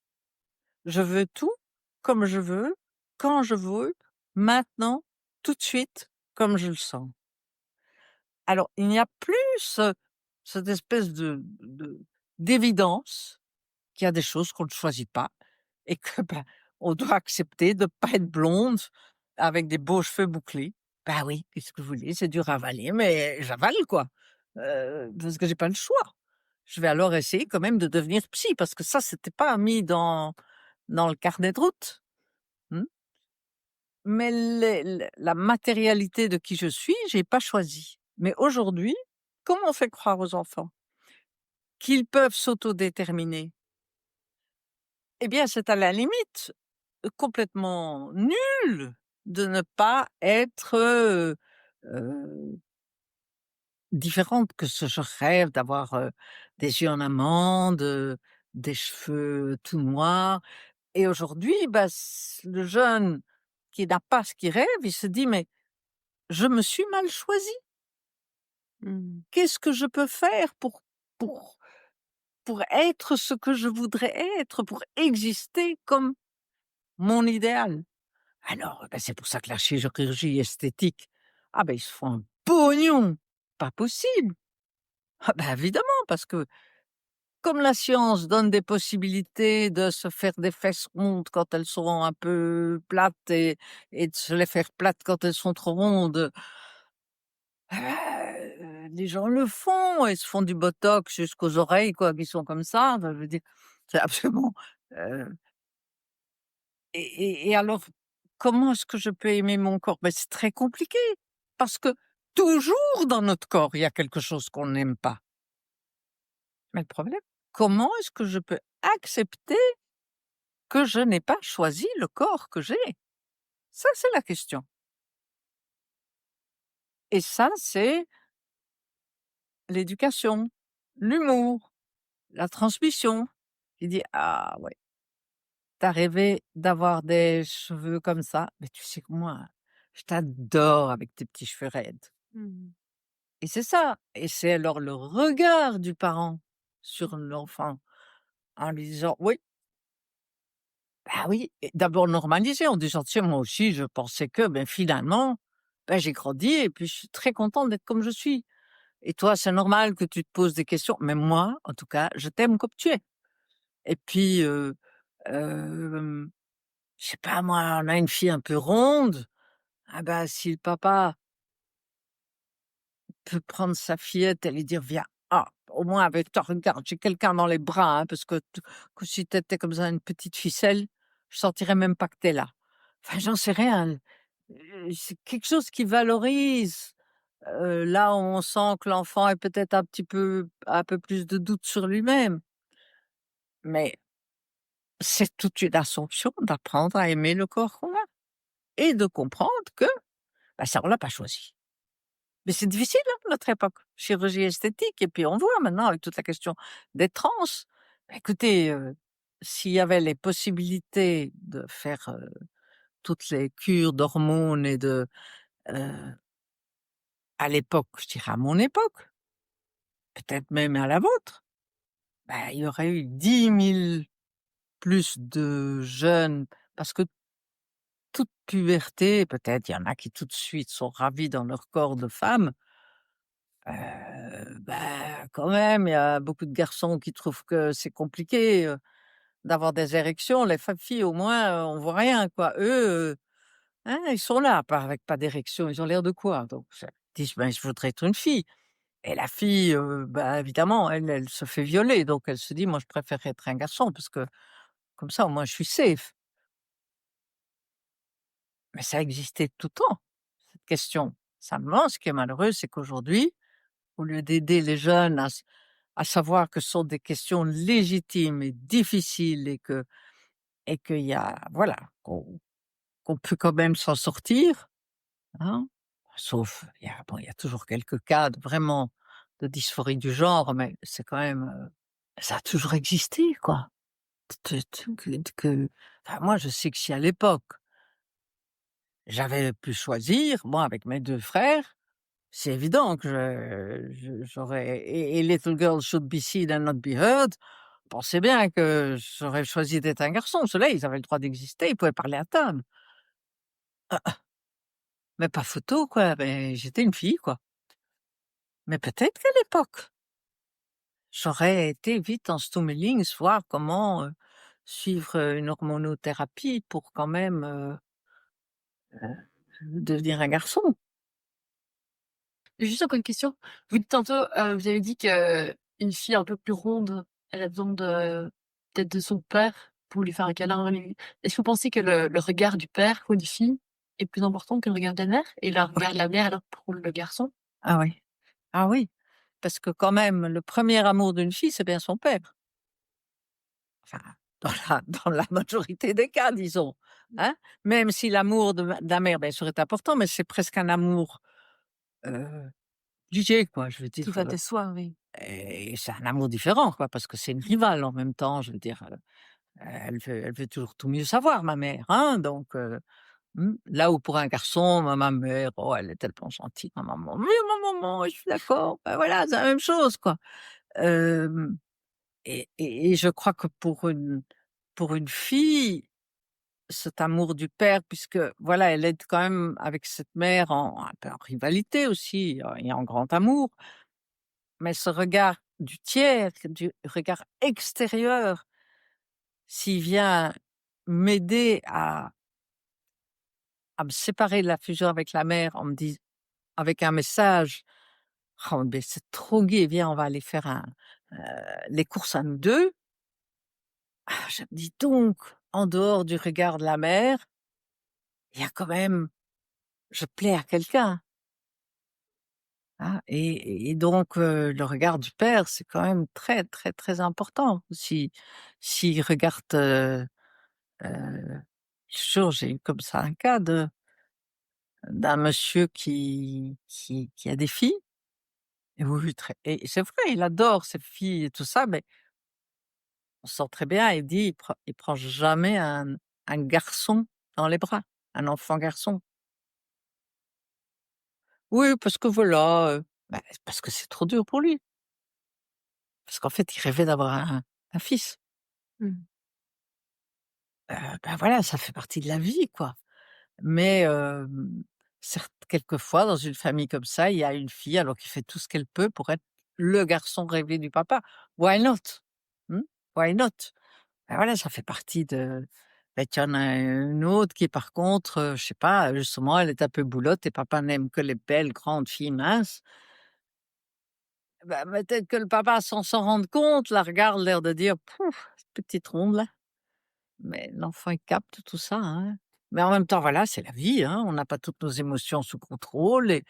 je veux tout comme je veux, quand je veux, maintenant, tout de suite, comme je le sens. Alors, il n'y a plus cette espèce d'évidence qu'il y a des choses qu'on ne choisit pas et que, bah, on doit accepter de pas être blonde avec des beaux cheveux bouclés. Bah oui, qu'est-ce que vous voulez? C'est dur à avaler, mais j'avale, quoi, parce que j'ai pas le choix. Je vais alors essayer quand même de devenir psy parce que ça, c'était pas mis dans le carnet de route, mmh, mais la matérialité de qui je suis, j'ai pas choisi. Mais aujourd'hui, comment on fait croire aux enfants qu'ils peuvent s'autodéterminer? Eh bien, c'est à la limite complètement nul de ne pas être, différente, que ce je rêve d'avoir, des yeux en amande, des cheveux tout noirs, et aujourd'hui, bah, le jeune qui n'a pas ce qu'il rêve, il se dit: «Mais je me suis mal choisi. Mmh. Qu'est-ce que je peux faire pour pour être ce que je voudrais être, pour exister comme mon idéal?» Alors, bah, c'est pour ça que la chirurgie esthétique, ah ben, ils se font un pognon, pas possible. Ah bah, évidemment, parce que comme la science donne des possibilités de se faire des fesses rondes quand elles sont un peu plates, et de se les faire plates quand elles sont trop rondes, les gens le font et se font du botox jusqu'aux oreilles, quoi, qui sont comme ça, enfin, je veux dire, c'est absolument, heu et alors, comment est-ce que je peux aimer mon corps? Ben c'est très compliqué parce que toujours dans notre corps, il y a quelque chose qu'on n'aime pas. Mais le problème, comment est-ce que je peux accepter que je n'ai pas choisi le corps que j'ai? Ça, c'est la question et ça, c'est l'éducation, l'humour, la transmission qui dit: «Ah ouais, tu rêvé d'avoir des cheveux comme ça, mais tu sais que moi, je t'adore avec tes petits cheveux raides». Mmh. Et c'est ça et c'est alors le regard du parent sur l'enfant en lui disant: «Oui, bah, oui» et d'abord normaliser en disant: «Tu sais, moi aussi je pensais que, ben, finalement, ben, j'ai grandi et puis je suis très contente d'être comme je suis et toi, c'est normal que tu te poses des questions, mais moi, en tout cas, je t'aime comme tu es» et puis, hem, je sais pas moi, on a une fille un peu ronde, ah bah, si le papa peut prendre sa fillette et lui dire: «Viens, ah, au moins avec toi, regarde, j'ai quelqu'un dans les bras, hein, parce que si tu étais comme ça une petite ficelle, je sentirais même pas que tu es là». Enfin, j'en sais rien, c'est quelque chose qui valorise, là où on sent que l'enfant est peut-être un peu plus de doute sur lui-même. Mais c'est toute une assumption d'apprendre à aimer le corps qu'on a et de comprendre que, bah, ça, on l'a pas choisi. Mais c'est difficile, hein, notre époque. Chirurgie esthétique et puis on voit maintenant avec toute la question des trans. Bah, écoutez, s'il y avait les possibilités de faire, toutes les cures d'hormones et heu, à l'époque, je dirais à mon époque, peut-être même à la vôtre, bah, il y aurait eu 10 000 plus de jeunes parce que toute puberté, peut-être il y en a qui tout de suite sont ravis dans leur corps de femme. Bah, quand même, il y a beaucoup de garçons qui trouvent que c'est compliqué, d'avoir des érections. Les filles, au moins, on voit rien, quoi. Eux, hein, ils sont là, pas avec pas d'érection, ils ont l'air de quoi? Donc ils disent: «Ben, je voudrais être une fille» et la fille, bah, évidemment, elle se fait violer, donc elle se dit: «Moi, je préfère être un garçon parce que comme ça, au moins, je suis safe». Mais ça existait tout le temps, cette question. Simplement, ce qui est malheureux, c'est qu'aujourd'hui, au lieu d'aider les jeunes à savoir que ce sont des questions légitimes et difficiles et qu'il y a voilà, qu'on peut quand même s'en sortir, hein. Sauf il y a toujours quelques cas de vraiment de dysphorie du genre, mais c'est quand même, ça a toujours existé quoi. Que enfin moi je sais que si à l'époque, j'avais pu choisir, moi avec mes 2 frères, c'est évident que j'aurais et Little Girl Should Be Seen and Not Be Heard. Pensez bien que j'aurais choisi d'être un garçon. Ceux-là, ils avaient le droit d'exister, ils pouvaient parler à table. Mais pas photo quoi, beh, j'étais une fille quoi. Mais peut-être qu'à l'époque, j'aurais été vite en stummelings, voir comment, suivre, une hormonothérapie pour quand même, devenir un garçon. J'ai juste encore une question. Vous dites tantôt, vous avez dit qu'une fille un peu plus ronde, elle a besoin de peut-être de son père pour lui faire un câlin. Est-ce que vous pensez que le regard du père ou une fille est plus important que le regard de la mère? Et le regard de la mère alors pour le garçon? Ah oui, ah oui, parce que quand même le premier amour d'une fille, c'est bien son père. Enfin, dans la majorité des cas, disons, hein? Même si l'amour de la mère, bien sûr, est important, mais c'est presque un amour, heu, léger, quoi, je veux Qui dire, va de soi, oui. et c'est un amour différent, quoi, parce que c'est une rivale en même temps, je veux dire, elle veut toujours tout mieux savoir, ma mère, hein, donc là où pour un garçon, ma mère, oh, elle est tellement gentille, ma maman: «Oui, ma maman, je suis d'accord», bah, voilà, c'est la même chose, quoi, hem et je crois que pour une fille, cet amour du père puisque voilà, elle est quand même avec cette mère en un peu en rivalité aussi, et en grand amour, mais ce regard du tiers, du regard extérieur, s'il vient m'aider à me séparer de la fusion avec la mère en me dis avec un message: «Oh beh, c'est trop gai, viens, on va aller faire les courses à nous 2». Ah, je me dis: «Donc, en dehors du regard de la mère, il y a quand même je plais à quelqu'un, hein et donc le regard du père, c'est quand même très, très, très important. S'il regarde, j'ai eu comme ça un cas d'un monsieur qui a des filles et oui, oui, très et c'est vrai, il adore ses filles et tout ça, mais on sent très bien, il dit: il prend jamais un garçon dans les bras, un enfant garçon». Oui, parce que voilà, parce que c'est trop dur pour lui. Parce qu'en fait, il rêvait d'avoir un fils. Mmh. Voilà, ça fait partie de la vie, quoi. Mais certes, quelquefois, dans une famille comme ça, il y a une fille, alors qui fait tout ce qu'elle peut pour être le garçon rêvé du papa. Why not? Mmh? Why not? Voilà, ça fait partie de tu en as une autre qui, par contre, je sais pas, justement, elle est un peu boulotte et papa n'aime que les belles grandes filles minces. Peut-être que le papa, sans s'en rendre compte, la regarde, l'air de dire: «Pouf, cette petite ronde là». Mais l'enfant, il capte tout ça, hein. Mais en même temps, voilà, c'est la vie, hein. On n'a pas toutes nos émotions sous contrôle et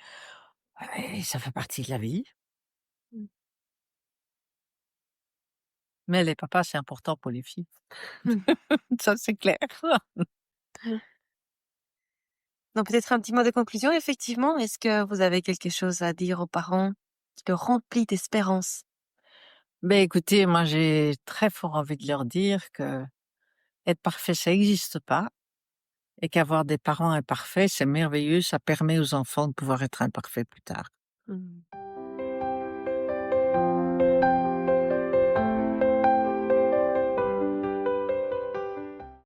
ça fait partie de la vie. Mmh. Mais les papas, c'est important pour les filles. Mmh. Ça, c'est clair. Donc peut-être un petit mot de conclusion, effectivement. Est-ce que vous avez quelque chose à dire aux parents qui te remplit d'espérance? Mais écoutez, moi, j'ai très fort envie de leur dire que être parfait, ça existe pas et qu'avoir des parents imparfaits, c'est merveilleux. Ça permet aux enfants de pouvoir être imparfaits plus tard. Mmh.